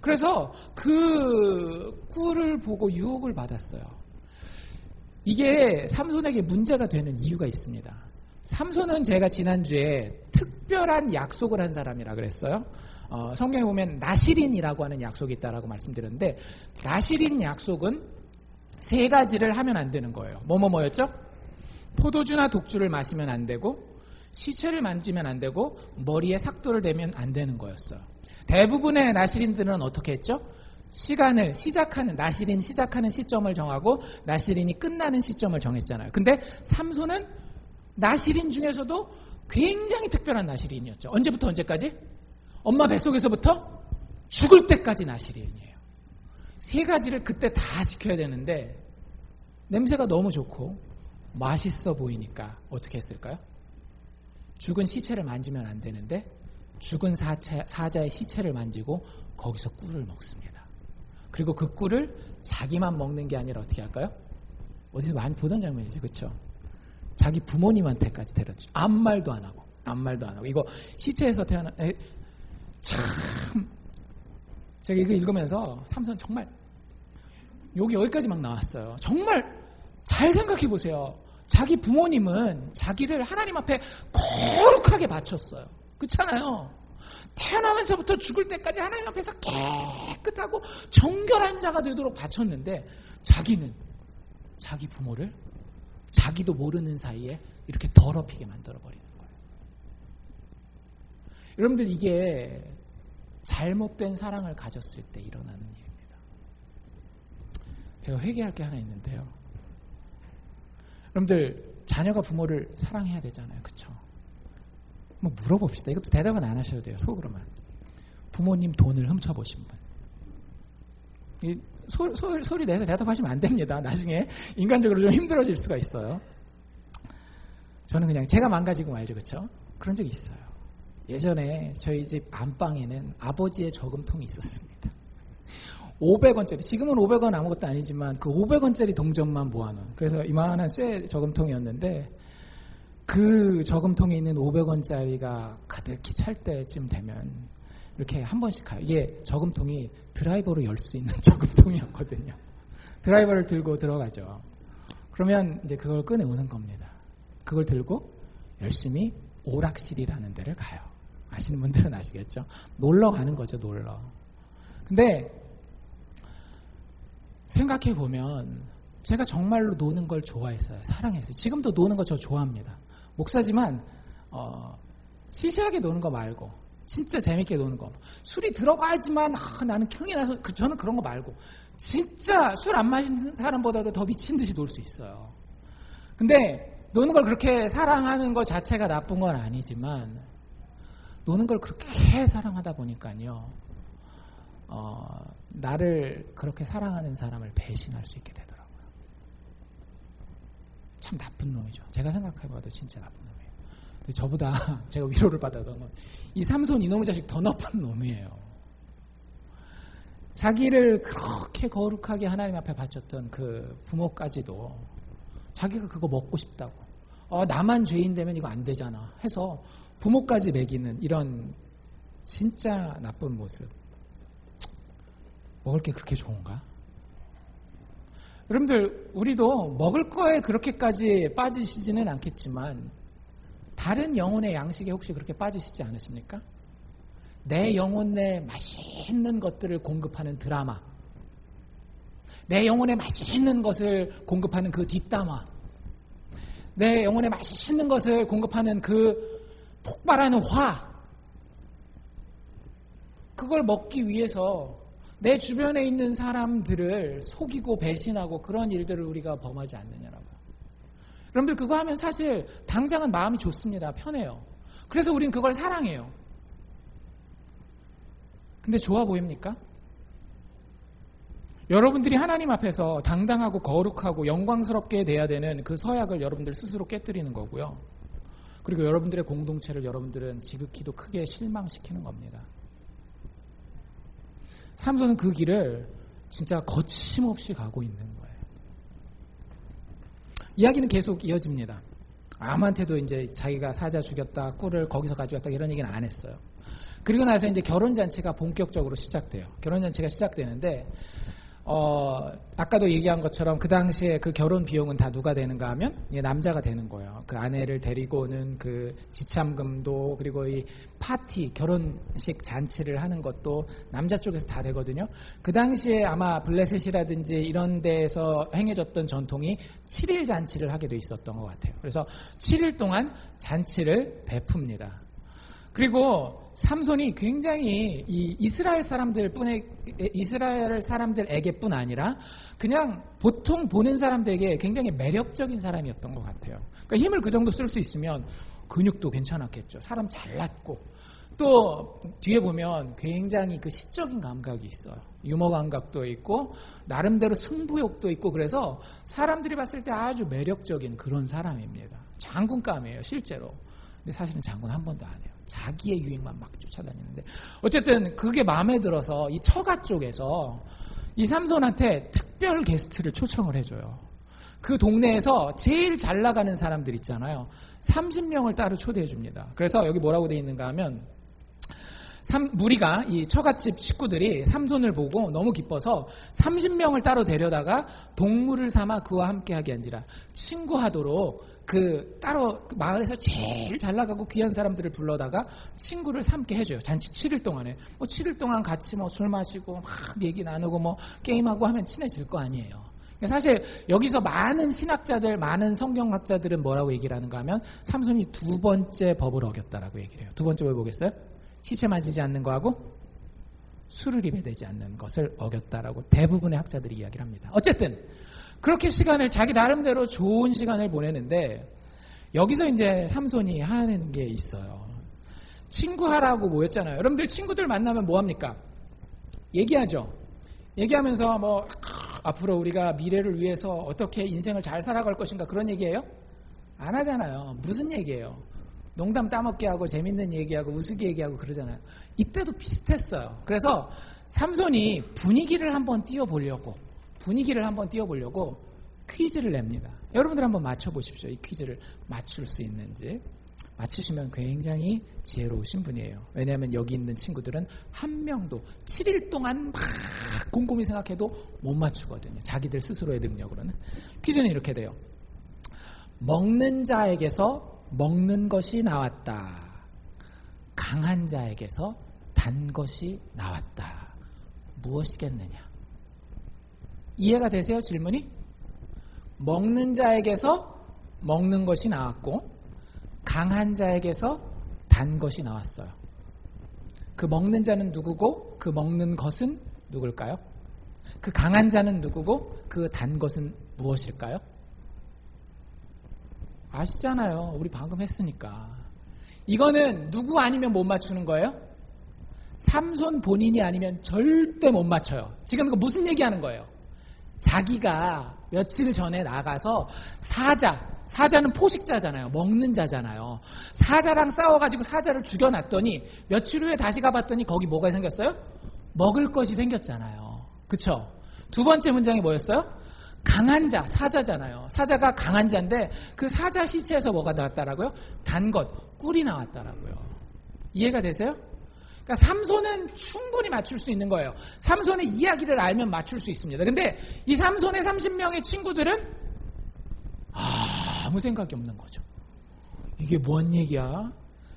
Speaker 1: 그래서 그 꿀을 보고 유혹을 받았어요. 이게 삼손에게 문제가 되는 이유가 있습니다. 삼손은 제가 지난주에 특별한 약속을 한 사람이라 그랬어요. 성경에 보면 나시린이라고 하는 약속이 있다라고 말씀드렸는데, 나시린 약속은 세 가지를 하면 안 되는 거예요. 뭐였죠? 포도주나 독주를 마시면 안 되고, 시체를 만지면 안 되고, 머리에 삭도를 대면 안 되는 거였어요. 대부분의 나시린들은 어떻게 했죠? 시간을 시작하는, 나시린 시작하는 시점을 정하고 나시린이 끝나는 시점을 정했잖아요. 근데 삼손은 나시린 중에서도 굉장히 특별한 나시린이었죠. 언제부터 언제까지? 엄마 뱃속에서부터 죽을 때까지 나시린이에요. 세 가지를 그때 다 지켜야 되는데 냄새가 너무 좋고 맛있어 보이니까 어떻게 했을까요? 죽은 시체를 만지면 안 되는데 죽은 사자의 시체를 만지고 거기서 꿀을 먹습니다. 그리고 그 꿀을 자기만 먹는 게 아니라 어떻게 할까요? 어디서 많이 보던 장면이죠. 그렇죠? 자기 부모님한테까지 데려다 주죠. 아무 말도 안 하고. 이거 시체에서 태어난 참, 제가 이거 읽으면서 삼손 정말 욕이 여기까지 막 나왔어요. 정말 잘 생각해 보세요. 자기 부모님은 자기를 하나님 앞에 거룩하게 바쳤어요. 그렇잖아요. 태어나면서부터 죽을 때까지 하나님 앞에서 깨끗하고 정결한 자가 되도록 바쳤는데 자기는 자기 부모를 자기도 모르는 사이에 이렇게 더럽히게 만들어버리는 거예요. 여러분들 이게 잘못된 사랑을 가졌을 때 일어나는 일입니다. 제가 회개할 게 하나 있는데요. 여러분들 자녀가 부모를 사랑해야 되잖아요. 그렇죠? 뭐 물어봅시다. 이것도 대답은 안 하셔도 돼요. 속으로만. 부모님 돈을 훔쳐보신 분. 소리 내서 대답하시면 안 됩니다. 나중에 인간적으로 좀 힘들어질 수가 있어요. 저는 그냥 제가 망가지고 말죠. 그렇죠? 그런 적이 있어요. 예전에 저희 집 안방에는 아버지의 저금통이 있었습니다. 500원짜리, 지금은 500원 아무것도 아니지만 그 500원짜리 동전만 모아놓은, 그래서 이만한 쇠 저금통이었는데 그 저금통에 있는 500원짜리가 가득히 찰 때쯤 되면 이렇게 한 번씩 가요. 이게 저금통이 드라이버로 열 수 있는 저금통이었거든요. 드라이버를 들고 들어가죠. 그러면 이제 그걸 꺼내오는 겁니다. 그걸 들고 열심히 오락실이라는 데를 가요. 아시는 분들은 아시겠죠? 놀러 가는 거죠, 놀러. 근데 생각해보면 제가 정말로 노는 걸 좋아했어요. 사랑했어요. 지금도 노는 거 저 좋아합니다. 목사지만 시시하게 노는 거 말고 진짜 재밌게 노는 거. 술이 들어가야지만 나는 흥이 나서 저는 그런 거 말고 진짜 술 안 마시는 사람보다도 더 미친 듯이 놀 수 있어요. 근데 노는 걸 그렇게 사랑하는 것 자체가 나쁜 건 아니지만 노는 걸 그렇게 사랑하다 보니까요. 나를 그렇게 사랑하는 사람을 배신할 수 있게 되더라고요. 참 나쁜 놈이죠. 제가 생각해봐도 진짜 나쁜 놈이에요. 근데 저보다 제가 위로를 받았던 건 이 삼손 이놈의 자식 더 나쁜 놈이에요. 자기를 그렇게 거룩하게 하나님 앞에 바쳤던 그 부모까지도 자기가 그거 먹고 싶다고 나만 죄인 되면 이거 안 되잖아 해서 부모까지 먹이는 이런 진짜 나쁜 모습. 먹을 게 그렇게 좋은가? 여러분들, 우리도 먹을 거에 그렇게까지 빠지시지는 않겠지만 다른 영혼의 양식에 혹시 그렇게 빠지시지 않으십니까? 내 영혼에 맛있는 것들을 공급하는 드라마, 내 영혼에 맛있는 것을 공급하는 그 뒷담화, 내 영혼에 맛있는 것을 공급하는 그 폭발하는 화, 그걸 먹기 위해서 내 주변에 있는 사람들을 속이고 배신하고 그런 일들을 우리가 범하지 않느냐라고. 여러분들, 그거 하면 사실 당장은 마음이 좋습니다. 편해요. 그래서 우린 그걸 사랑해요. 근데 좋아 보입니까? 여러분들이 하나님 앞에서 당당하고 거룩하고 영광스럽게 돼야 되는 그 서약을 여러분들 스스로 깨뜨리는 거고요. 그리고 여러분들의 공동체를 여러분들은 지극히도 크게 실망시키는 겁니다. 삼손은 그 길을 진짜 거침없이 가고 있는 거예요. 이야기는 계속 이어집니다. 아무한테도 이제 자기가 사자 죽였다, 꿀을 거기서 가져왔다 이런 얘기는 안 했어요. 그리고 나서 이제 결혼잔치가 본격적으로 시작돼요. 결혼잔치가 시작되는데 아까도 얘기한 것처럼 그 당시에 그 결혼 비용은 다 누가 되는가 하면 남자가 되는 거예요. 그 아내를 데리고 오는 그 지참금도, 그리고 이 파티, 결혼식 잔치를 하는 것도 남자 쪽에서 다 되거든요. 그 당시에 아마 블레셋이라든지 이런 데에서 행해졌던 전통이 7일 잔치를 하게 돼 있었던 것 같아요. 그래서 7일 동안 잔치를 베풉니다. 그리고 삼손이 굉장히 이 이스라엘 사람들에게뿐 아니라 그냥 보통 보는 사람들에게 굉장히 매력적인 사람이었던 것 같아요. 그러니까 힘을 그 정도 쓸 수 있으면 근육도 괜찮았겠죠. 사람 잘났고, 또 뒤에 보면 굉장히 그 시적인 감각이 있어요. 유머 감각도 있고 나름대로 승부욕도 있고, 그래서 사람들이 봤을 때 아주 매력적인 그런 사람입니다. 장군감이에요, 실제로. 근데 사실은 장군 한 번도 안 해요. 자기의 유행만 막 쫓아다니는데, 어쨌든 그게 마음에 들어서 이 처가 쪽에서 이 삼손한테 특별 게스트를 초청을 해줘요. 그 동네에서 제일 잘 나가는 사람들 있잖아요. 30명을 따로 초대해 줍니다. 그래서 여기 뭐라고 돼 있는가 하면, 무리가 이 처갓집 식구들이 삼손을 보고 너무 기뻐서 30명을 따로 데려다가 동물을 삼아 그와 함께하게 한지라, 친구하도록 그 따로 그 마을에서 제일 잘 나가고 귀한 사람들을 불러다가 친구를 삼게 해줘요. 잔치 7일 동안에. 7일 동안 같이 술 마시고 막 얘기 나누고 게임하고 하면 친해질 거 아니에요. 사실 여기서 많은 신학자들, 많은 성경학자들은 뭐라고 얘기를 하는가 하면 삼손이 두 번째 법을 어겼다라고 얘기를 해요. 두 번째 뭘 보겠어요? 시체 만지지 않는 거하고 술을 입에 대지 않는 것을 어겼다라고 대부분의 학자들이 이야기를 합니다. 어쨌든 그렇게 시간을, 자기 나름대로 좋은 시간을 보내는데, 여기서 이제 삼손이 하는 게 있어요. 친구하라고 모였잖아요. 여러분들 친구들 만나면 뭐합니까? 얘기하죠. 얘기하면서 앞으로 우리가 미래를 위해서 어떻게 인생을 잘 살아갈 것인가, 그런 얘기예요? 안 하잖아요. 무슨 얘기예요? 농담 따먹게 하고 재밌는 얘기하고 우스개 얘기하고 그러잖아요. 이때도 비슷했어요. 그래서 삼손이 분위기를 한번 띄워보려고 퀴즈를 냅니다. 여러분들 한번 맞춰보십시오. 이 퀴즈를 맞출 수 있는지. 맞추시면 굉장히 지혜로우신 분이에요. 왜냐하면 여기 있는 친구들은 한 명도 7일 동안 막 곰곰이 생각해도 못 맞추거든요. 자기들 스스로의 능력으로는. 퀴즈는 이렇게 돼요. 먹는 자에게서 먹는 것이 나왔다. 강한 자에게서 단 것이 나왔다. 무엇이겠느냐? 이해가 되세요? 질문이? 먹는 자에게서 먹는 것이 나왔고 강한 자에게서 단 것이 나왔어요. 그 먹는 자는 누구고 그 먹는 것은 누굴까요? 그 강한 자는 누구고 그 단 것은 무엇일까요? 아시잖아요. 우리 방금 했으니까. 이거는 누구 아니면 못 맞추는 거예요? 삼손 본인이 아니면 절대 못 맞춰요. 지금 이거 무슨 얘기하는 거예요? 자기가 며칠 전에 나가서 사자는 포식자잖아요. 먹는 자잖아요. 사자랑 싸워가지고 사자를 죽여놨더니 며칠 후에 다시 가봤더니 거기 뭐가 생겼어요? 먹을 것이 생겼잖아요. 그쵸? 두 번째 문장이 뭐였어요? 강한 자, 사자잖아요. 사자가 강한 자인데 그 사자 시체에서 뭐가 나왔다라고요? 단 것, 꿀이 나왔다라고요. 이해가 되세요? 그러니까 삼손은 충분히 맞출 수 있는 거예요. 삼손의 이야기를 알면 맞출 수 있습니다. 근데 이 삼손의 30명의 친구들은 아무 생각이 없는 거죠. 이게 뭔 얘기야?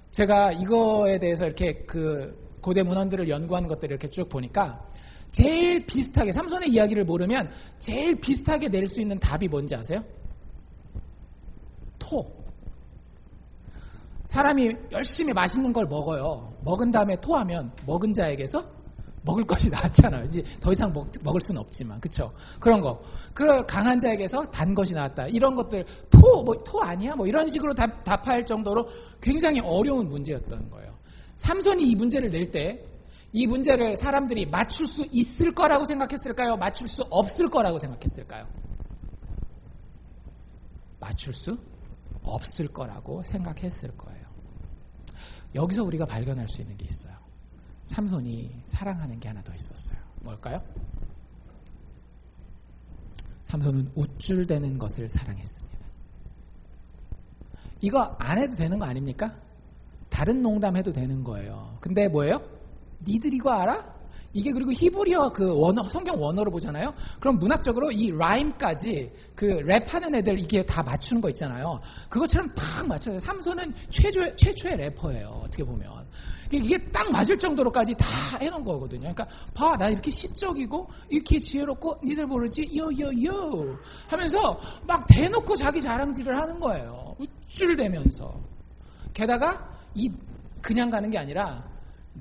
Speaker 1: 제가 이거에 대해서 이렇게 그 고대 문헌들을 연구하는 것들을 이렇게 쭉 보니까 제일 비슷하게, 삼손의 이야기를 모르면 제일 비슷하게 낼 수 있는 답이 뭔지 아세요? 토. 사람이 열심히 맛있는 걸 먹어요. 먹은 다음에 토하면 먹은 자에게서 먹을 것이 나왔잖아요. 이제 더 이상 먹을 수는 없지만, 그쵸? 그런 거. 그 강한 자에게서 단 것이 나왔다. 이런 것들, 토 아니야? 뭐 이런 식으로 답할 정도로 굉장히 어려운 문제였던 거예요. 삼손이 이 문제를 낼 때, 이 문제를 사람들이 맞출 수 있을 거라고 생각했을까요? 맞출 수 없을 거라고 생각했을까요? 맞출 수 없을 거라고 생각했을 거예요. 여기서 우리가 발견할 수 있는 게 있어요. 삼손이 사랑하는 게 하나 더 있었어요. 뭘까요? 삼손은 우쭐대는 것을 사랑했습니다. 이거 안 해도 되는 거 아닙니까? 다른 농담 해도 되는 거예요. 근데 뭐예요? 니들 이거 알아? 이게 그리고 히브리어 그 원어, 성경 원어로 보잖아요. 그럼 문학적으로 이 라임까지 그 랩하는 애들 이게 다 맞추는 거 있잖아요. 그것처럼 딱 맞춰요. 삼손은 최초의 래퍼예요. 어떻게 보면. 이게 딱 맞을 정도로까지 다 해놓은 거거든요. 그러니까 봐, 나 이렇게 시적이고 이렇게 지혜롭고 니들 모르지? 요요요 하면서 막 대놓고 자기 자랑질을 하는 거예요. 우쭐대면서. 게다가 이 그냥 가는 게 아니라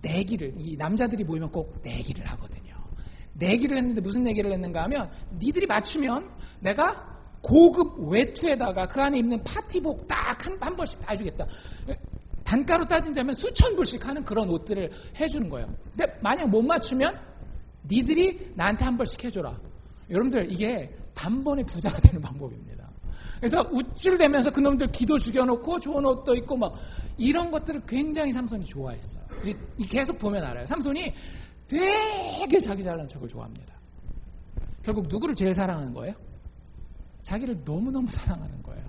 Speaker 1: 내기를, 이 남자들이 모이면 꼭 내기를 하거든요. 내기를 했는데 무슨 내기를 했는가 하면 니들이 맞추면 내가 고급 외투에다가 그 안에 입는 파티복 딱 한 벌씩 다 해주겠다. 단가로 따진다면 수천 불씩 하는 그런 옷들을 해주는 거예요. 근데 만약 못 맞추면 니들이 나한테 한 벌씩 해줘라. 여러분들 이게 단번에 부자가 되는 방법입니다. 그래서 우쭐대면서 그놈들 기도 죽여놓고 좋은 옷도 입고 막 이런 것들을 굉장히 삼손이 좋아했어요. 계속 보면 알아요. 삼손이 되게 자기 잘난 척을 좋아합니다. 결국 누구를 제일 사랑하는 거예요? 자기를 너무너무 사랑하는 거예요.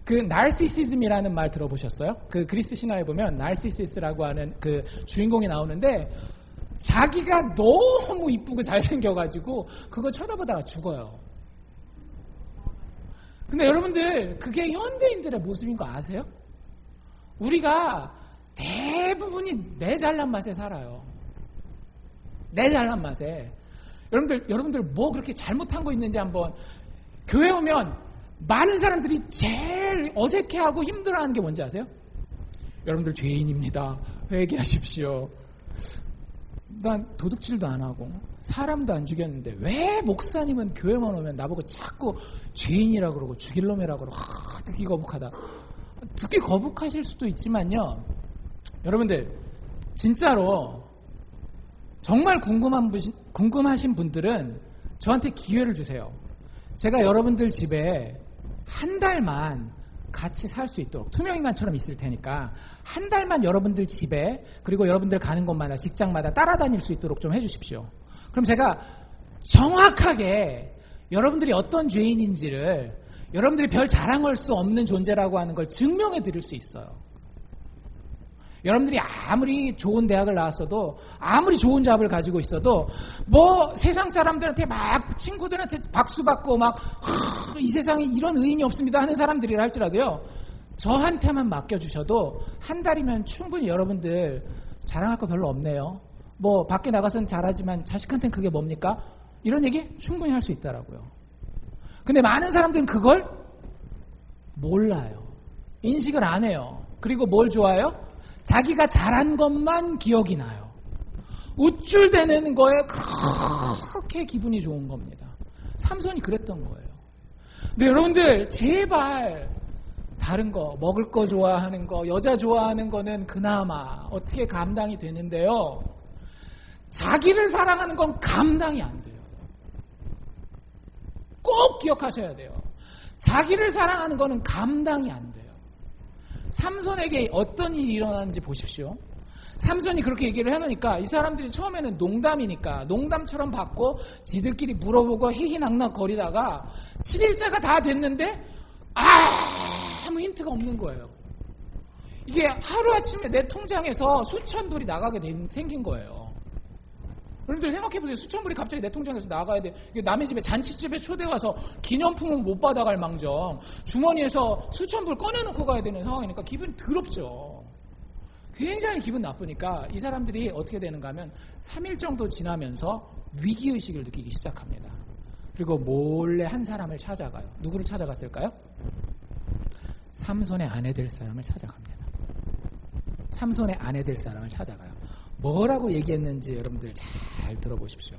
Speaker 1: 그 나르시시즘이라는 말 들어보셨어요? 그 그리스 신화에 보면 나르시시스라고 하는 그 주인공이 나오는데 자기가 너무 이쁘고 잘생겨가지고 그거 쳐다보다가 죽어요. 근데 여러분들 그게 현대인들의 모습인 거 아세요? 우리가 대부분이 내 잘난 맛에 살아요. 내 잘난 맛에. 여러분들 뭐 그렇게 잘못한 거 있는지 한번 교회 오면 많은 사람들이 제일 어색해하고 힘들어하는 게 뭔지 아세요? 여러분들 죄인입니다. 회개하십시오. 난 도둑질도 안 하고 사람도 안 죽였는데 왜 목사님은 교회만 오면 나보고 자꾸 죄인이라고 그러고 죽일 놈이라고 그러고 듣기 거북하다. 듣기 거북하실 수도 있지만요. 여러분들 진짜로 정말 궁금하신 분들은 저한테 기회를 주세요. 제가 여러분들 집에 한 달만 같이 살 수 있도록 투명인간처럼 있을 테니까 한 달만 여러분들 집에 그리고 여러분들 가는 곳마다 직장마다 따라다닐 수 있도록 좀 해주십시오. 그럼 제가 정확하게 여러분들이 어떤 죄인인지를 여러분들이 별 자랑할 수 없는 존재라고 하는 걸 증명해 드릴 수 있어요. 여러분들이 아무리 좋은 대학을 나왔어도 아무리 좋은 잡을 가지고 있어도 뭐 세상 사람들한테 막 친구들한테 박수 받고 막 이 세상에 이런 의인이 없습니다 하는 사람들이라 할지라도요. 저한테만 맡겨주셔도 한 달이면 충분히 여러분들 자랑할 거 별로 없네요. 뭐 밖에 나가서는 잘하지만 자식한테는 그게 뭡니까? 이런 얘기 충분히 할 수 있더라고요. 근데 많은 사람들은 그걸 몰라요. 인식을 안 해요. 그리고 뭘 좋아해요? 자기가 잘한 것만 기억이 나요. 우쭐대는 거에 그렇게 기분이 좋은 겁니다. 삼손이 그랬던 거예요. 근데 여러분들 제발 다른 거, 먹을 거 좋아하는 거, 여자 좋아하는 거는 그나마 어떻게 감당이 되는데요. 자기를 사랑하는 건 감당이 안 돼요. 꼭 기억하셔야 돼요. 자기를 사랑하는 거는 감당이 안 돼요. 삼손에게 어떤 일이 일어나는지 보십시오. 삼손이 그렇게 얘기를 해놓으니까 이 사람들이 처음에는 농담이니까 농담처럼 받고 지들끼리 물어보고 희희낙낙 거리다가 7일째가 다 됐는데 아무 힌트가 없는 거예요. 이게 하루아침에 내 통장에서 수천 불이 나가게 생긴 거예요. 여러분들 생각해보세요. 수천 불이 갑자기 내 통장에서 나가야 돼. 남의 집에 잔치집에 초대 가서 기념품은 못 받아갈 망정 주머니에서 수천 불 꺼내놓고 가야 되는 상황이니까 기분이 더럽죠. 굉장히 기분 나쁘니까 이 사람들이 어떻게 되는가 하면 3일 정도 지나면서 위기의식을 느끼기 시작합니다. 그리고 몰래 한 사람을 찾아가요. 누구를 찾아갔을까요? 삼손의 아내 될 사람을 찾아갑니다. 삼손의 아내 될 사람을 찾아가요. 뭐라고 얘기했는지 여러분들 잘 들어보십시오.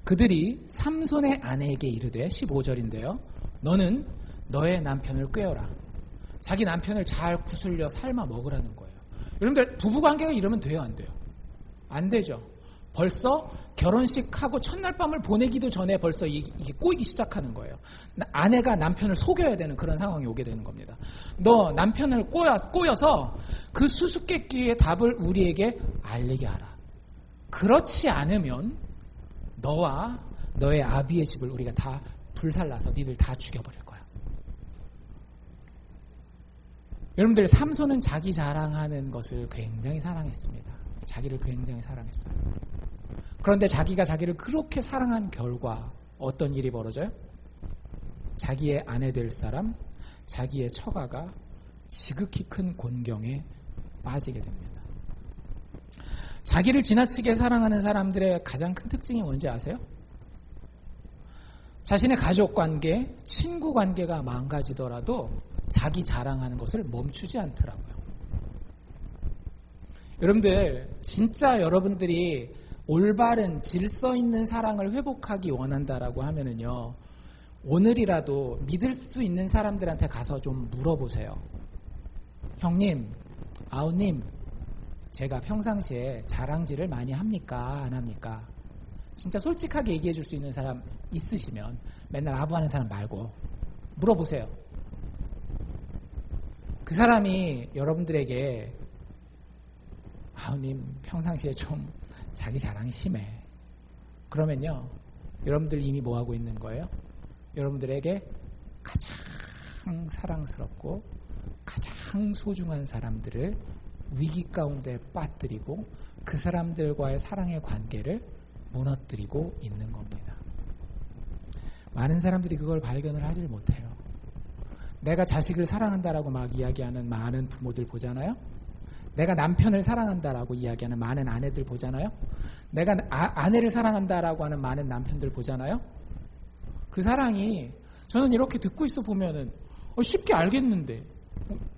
Speaker 1: 그들이 삼손의 아내에게 이르되 15절인데요. 너는 너의 남편을 꾀어라. 자기 남편을 잘 구슬려 삶아 먹으라는 거예요. 여러분들 부부관계가 이러면 돼요? 안 돼요? 안 되죠. 벌써 결혼식하고 첫날 밤을 보내기도 전에 벌써 이게 꼬이기 시작하는 거예요. 아내가 남편을 속여야 되는 그런 상황이 오게 되는 겁니다. 너 남편을 꼬여서 그 수수께끼의 답을 우리에게 알리게 하라. 그렇지 않으면 너와 너의 아비의 집을 우리가 다 불살라서 니들 다 죽여버릴 거야. 여러분들 삼손은 자기 자랑하는 것을 굉장히 사랑했습니다. 자기를 굉장히 사랑했어요. 그런데 자기가 자기를 그렇게 사랑한 결과 어떤 일이 벌어져요? 자기의 아내 될 사람, 자기의 처가가 지극히 큰 곤경에 빠지게 됩니다. 자기를 지나치게 사랑하는 사람들의 가장 큰 특징이 뭔지 아세요? 자신의 가족 관계, 친구 관계가 망가지더라도 자기 자랑하는 것을 멈추지 않더라고요. 여러분들, 진짜 여러분들이 올바른 질서 있는 사랑을 회복하기 원한다라고 하면은요, 오늘이라도 믿을 수 있는 사람들한테 가서 좀 물어보세요. 형님, 아우님, 제가 평상시에 자랑질을 많이 합니까? 안 합니까? 진짜 솔직하게 얘기해 줄 수 있는 사람 있으시면 맨날 아부하는 사람 말고 물어보세요. 그 사람이 여러분들에게 아우님 평상시에 좀 자기 자랑이 심해. 그러면요, 여러분들 이미 뭐 하고 있는 거예요? 여러분들에게 가장 사랑스럽고 가장 소중한 사람들을 위기 가운데 빠뜨리고 그 사람들과의 사랑의 관계를 무너뜨리고 있는 겁니다. 많은 사람들이 그걸 발견을 하질 못해요. 내가 자식을 사랑한다라고 막 이야기하는 많은 부모들 보잖아요. 내가 남편을 사랑한다라고 이야기하는 많은 아내들 보잖아요. 내가 아내를 사랑한다라고 하는 많은 남편들 보잖아요. 그 사랑이 저는 이렇게 듣고 있어 보면은 쉽게 알겠는데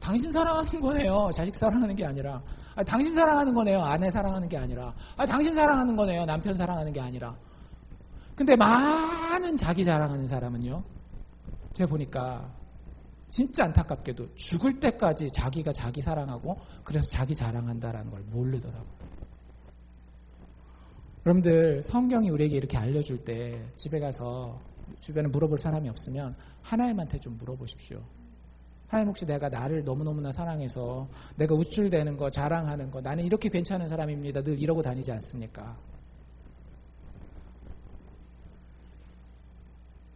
Speaker 1: 당신 사랑하는 거네요. 자식 사랑하는 게 아니라. 당신 사랑하는 거네요. 아내 사랑하는 게 아니라. 당신 사랑하는 거네요. 남편 사랑하는 게 아니라. 근데 많은 자기 자랑하는 사람은요, 제가 보니까 진짜 안타깝게도 죽을 때까지 자기가 자기 사랑하고 그래서 자기 자랑한다라는 걸 모르더라고요. 여러분들, 성경이 우리에게 이렇게 알려줄 때 집에 가서 주변에 물어볼 사람이 없으면 하나님한테 좀 물어보십시오. 하나님, 혹시 내가 나를 너무너무나 사랑해서 내가 우쭐대는 거, 자랑하는 거, 나는 이렇게 괜찮은 사람입니다. 늘 이러고 다니지 않습니까?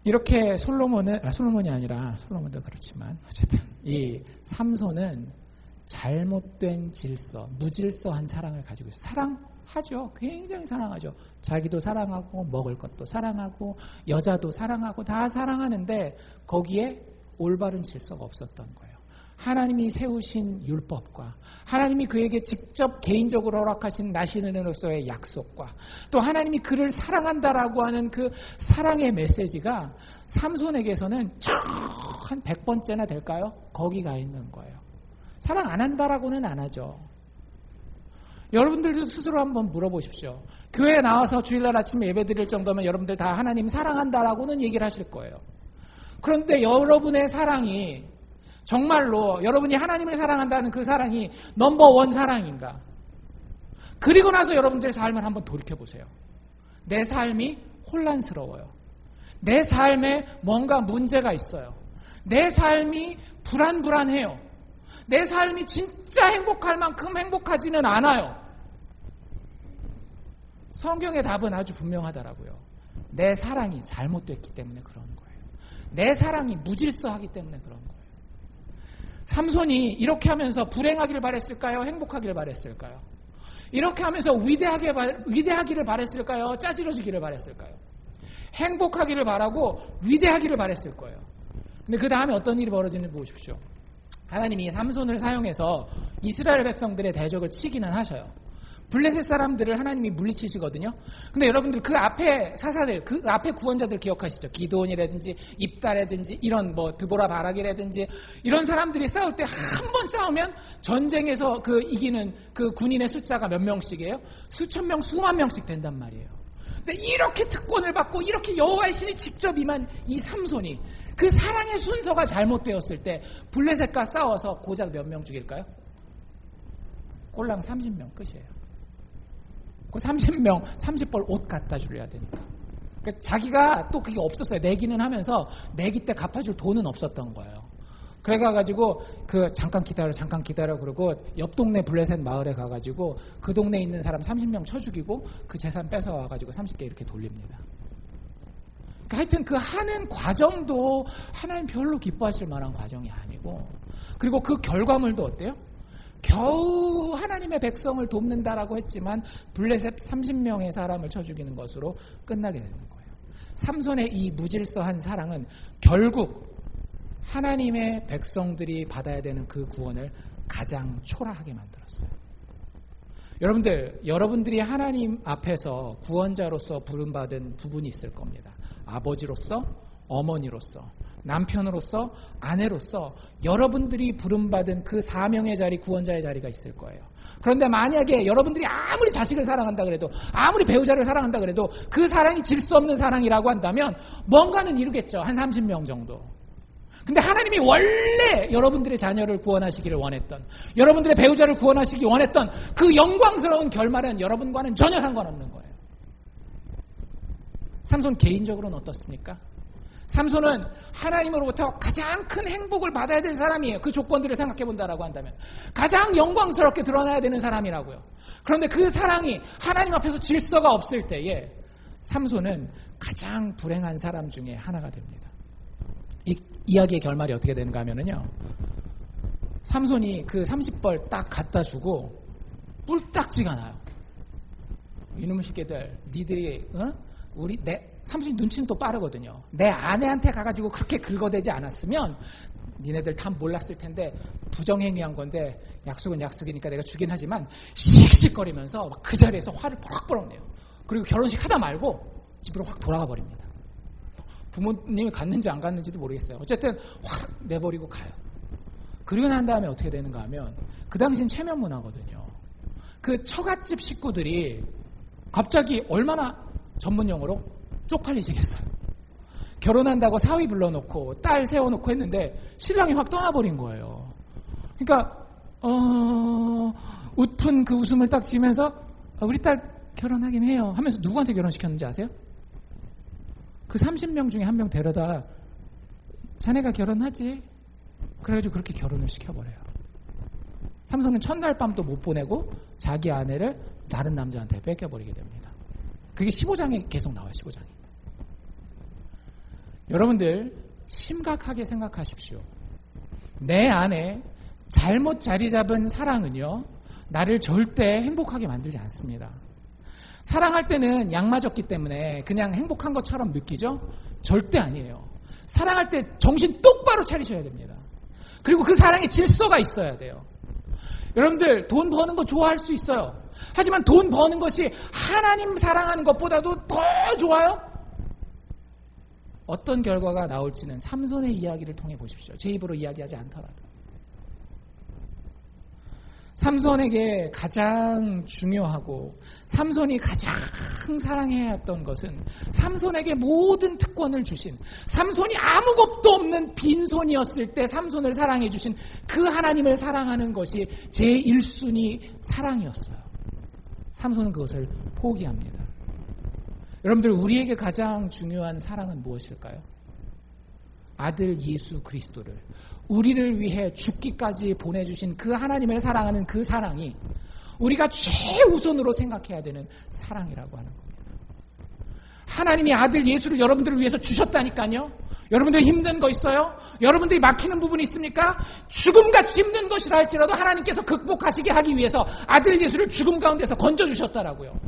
Speaker 1: 이렇게 솔로몬이 아니라 솔로몬도 그렇지만 어쨌든 이 삼손은 잘못된 질서, 무질서한 사랑을 가지고 있어요. 사랑하죠. 굉장히 사랑하죠. 자기도 사랑하고 먹을 것도 사랑하고 여자도 사랑하고 다 사랑하는데 거기에 올바른 질서가 없었던 거예요. 하나님이 세우신 율법과 하나님이 그에게 직접 개인적으로 허락하신 나시는으로서의 약속과 또 하나님이 그를 사랑한다라고 하는 그 사랑의 메시지가 삼손에게서는 한 100번째나 될까요? 거기 가 있는 거예요. 사랑 안 한다라고는 안 하죠. 여러분들도 스스로 한번 물어보십시오. 교회에 나와서 주일날 아침에 예배 드릴 정도면 여러분들 다 하나님 사랑한다라고는 얘기를 하실 거예요. 그런데 여러분의 사랑이 정말로 여러분이 하나님을 사랑한다는 그 사랑이 넘버원 사랑인가? 그리고 나서 여러분들의 삶을 한번 돌이켜보세요. 내 삶이 혼란스러워요. 내 삶에 뭔가 문제가 있어요. 내 삶이 불안해요. 내 삶이 진짜 행복할 만큼 행복하지는 않아요. 성경의 답은 아주 분명하더라고요. 내 사랑이 잘못됐기 때문에 그런 거예요. 내 사랑이 무질서하기 때문에 그런 거예요. 삼손이 이렇게 하면서 불행하기를 바랬을까요? 행복하기를 바랬을까요? 이렇게 하면서 위대하기를 바랬을까요? 짜질러지기를 바랬을까요? 행복하기를 바라고 위대하기를 바랬을 거예요. 근데 그 다음에 어떤 일이 벌어지는지 보십시오. 하나님이 삼손을 사용해서 이스라엘 백성들의 대적을 치기는 하셔요. 블레셋 사람들을 하나님이 물리치시거든요. 근데 여러분들 그 앞에 사사들, 그 앞에 구원자들 기억하시죠? 기드온이라든지 입다라든지 이런 드보라 바락이라든지 이런 사람들이 싸울 때 한 번 싸우면 전쟁에서 그 이기는 그 군인의 숫자가 몇 명씩이에요? 수천 명, 수만 명씩 된단 말이에요. 근데 이렇게 특권을 받고 이렇게 여호와의 신이 직접 임한 이 삼손이 그 사랑의 순서가 잘못되었을 때 블레셋과 싸워서 고작 몇 명 죽일까요? 꼴랑 30명 끝이에요. 그 30명, 30벌 옷 갖다 주려야 되니까. 그러니까 자기가 또 그게 없었어요. 내기는 하면서 내기 때 갚아줄 돈은 없었던 거예요. 그래가지고 잠깐 기다려 그러고 옆 동네 블레셋 마을에 가가지고 그 동네에 있는 사람 30명 쳐 죽이고 그 재산 뺏어와가지고 30개 이렇게 돌립니다. 그러니까 하여튼 그 하는 과정도 하나님 별로 기뻐하실 만한 과정이 아니고, 그리고 그 결과물도 어때요? 겨우 하나님의 백성을 돕는다라고 했지만 블레셋 30명의 사람을 쳐 죽이는 것으로 끝나게 되는 거예요. 삼손의 이 무질서한 사랑은 결국 하나님의 백성들이 받아야 되는 그 구원을 가장 초라하게 만들었어요. 여러분들이 하나님 앞에서 구원자로서 부름받은 부분이 있을 겁니다. 아버지로서, 어머니로서, 남편으로서, 아내로서 여러분들이 부름받은 그 사명의 자리, 구원자의 자리가 있을 거예요. 그런데 만약에 여러분들이 아무리 자식을 사랑한다 그래도, 아무리 배우자를 사랑한다 그래도 그 사랑이 질 수 없는 사랑이라고 한다면 뭔가는 이루겠죠. 한 30명 정도. 근데 하나님이 원래 여러분들의 자녀를 구원하시기를 원했던, 여러분들의 배우자를 구원하시기 원했던 그 영광스러운 결말은 여러분과는 전혀 상관없는 거예요. 삼손 개인적으로는 어떻습니까? 삼손은 하나님으로부터 가장 큰 행복을 받아야 될 사람이에요. 그 조건들을 생각해 본다라고 한다면 가장 영광스럽게 드러나야 되는 사람이라고요. 그런데 그 사랑이 하나님 앞에서 질서가 없을 때에 삼손은 가장 불행한 사람 중에 하나가 됩니다. 이 이야기의 결말이 어떻게 되는가 하면은요, 삼손이 그 30벌 딱 갖다 주고 뿔딱지가 나요. 이놈의 새끼들, 니들이 삼손이 눈치는 또 빠르거든요. 내 아내한테 가가지고 그렇게 긁어대지 않았으면 니네들 다 몰랐을 텐데 부정행위한 건데 약속은 약속이니까 내가 주긴 하지만 씩씩거리면서 막 그 자리에서 화를 뽀락뽀락 내요. 그리고 결혼식 하다 말고 집으로 확 돌아가 버립니다. 부모님이 갔는지 안 갔는지도 모르겠어요. 어쨌든 확 내버리고 가요. 그리고 난 다음에 어떻게 되는가 하면 그 당시엔 체면 문화거든요. 그 처갓집 식구들이 갑자기 얼마나 전문용어로 쪽팔리시겠어요. 결혼한다고 사위 불러놓고 딸 세워놓고 했는데 신랑이 확 떠나버린 거예요. 그러니까 웃픈 그 웃음을 딱 지면서 우리 딸 결혼하긴 해요 하면서 누구한테 결혼시켰는지 아세요? 그 30명 중에 한 명 데려다 자네가 결혼하지? 그래가지고 그렇게 결혼을 시켜버려요. 삼손은 첫날 밤도 못 보내고 자기 아내를 다른 남자한테 뺏겨버리게 됩니다. 그게 15장에 계속 나와요. 15장에. 여러분들 심각하게 생각하십시오. 내 안에 잘못 자리 잡은 사랑은요, 나를 절대 행복하게 만들지 않습니다. 사랑할 때는 양맞았기 때문에 그냥 행복한 것처럼 느끼죠? 절대 아니에요. 사랑할 때 정신 똑바로 차리셔야 됩니다. 그리고 그 사랑에 질서가 있어야 돼요. 여러분들 돈 버는 거 좋아할 수 있어요. 하지만 돈 버는 것이 하나님 사랑하는 것보다도 더 좋아요? 어떤 결과가 나올지는 삼손의 이야기를 통해 보십시오. 제 입으로 이야기하지 않더라도. 삼손에게 가장 중요하고 삼손이 가장 사랑해야 했던 것은 삼손에게 모든 특권을 주신, 삼손이 아무것도 없는 빈손이었을 때 삼손을 사랑해 주신 그 하나님을 사랑하는 것이 제1순위 사랑이었어요. 삼손은 그것을 포기합니다. 여러분들, 우리에게 가장 중요한 사랑은 무엇일까요? 아들 예수 그리스도를 우리를 위해 죽기까지 보내주신 그 하나님을 사랑하는 그 사랑이 우리가 최우선으로 생각해야 되는 사랑이라고 하는 겁니다. 하나님이 아들 예수를 여러분들을 위해서 주셨다니까요. 여러분들이 힘든 거 있어요? 여러분들이 막히는 부분이 있습니까? 죽음같이 힘든 것이라 할지라도 하나님께서 극복하시게 하기 위해서 아들 예수를 죽음 가운데서 건져주셨다라고요.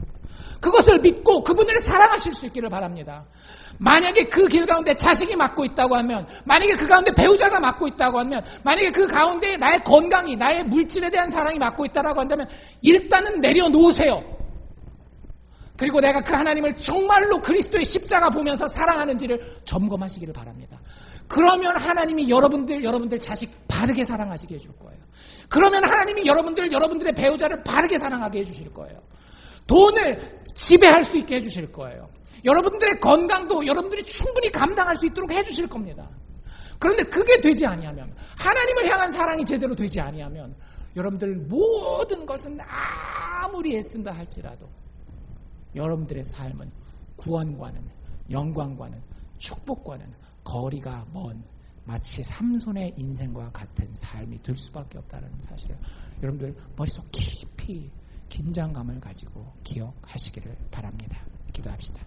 Speaker 1: 그것을 믿고 그분을 사랑하실 수 있기를 바랍니다. 만약에 그 길 가운데 자식이 맡고 있다고 하면, 만약에 그 가운데 배우자가 맡고 있다고 하면, 만약에 그 가운데 나의 건강이, 나의 물질에 대한 사랑이 맡고 있다고 한다면 일단은 내려놓으세요. 그리고 내가 그 하나님을 정말로 그리스도의 십자가 보면서 사랑하는지를 점검하시기를 바랍니다. 그러면 하나님이 여러분들 자식 바르게 사랑하시게 해줄 거예요. 그러면 하나님이 여러분들의 배우자를 바르게 사랑하게 해주실 거예요. 돈을 지배할 수 있게 해주실 거예요. 여러분들의 건강도 여러분들이 충분히 감당할 수 있도록 해주실 겁니다. 그런데 그게 되지 아니하면, 하나님을 향한 사랑이 제대로 되지 아니하면 여러분들 모든 것은 아무리 애쓴다 할지라도 여러분들의 삶은 구원과는, 영광과는, 축복과는 거리가 먼 마치 삼손의 인생과 같은 삶이 될 수밖에 없다는 사실을 여러분들 머릿속 깊이 긴장감을 가지고 기억하시기를 바랍니다. 기도합시다.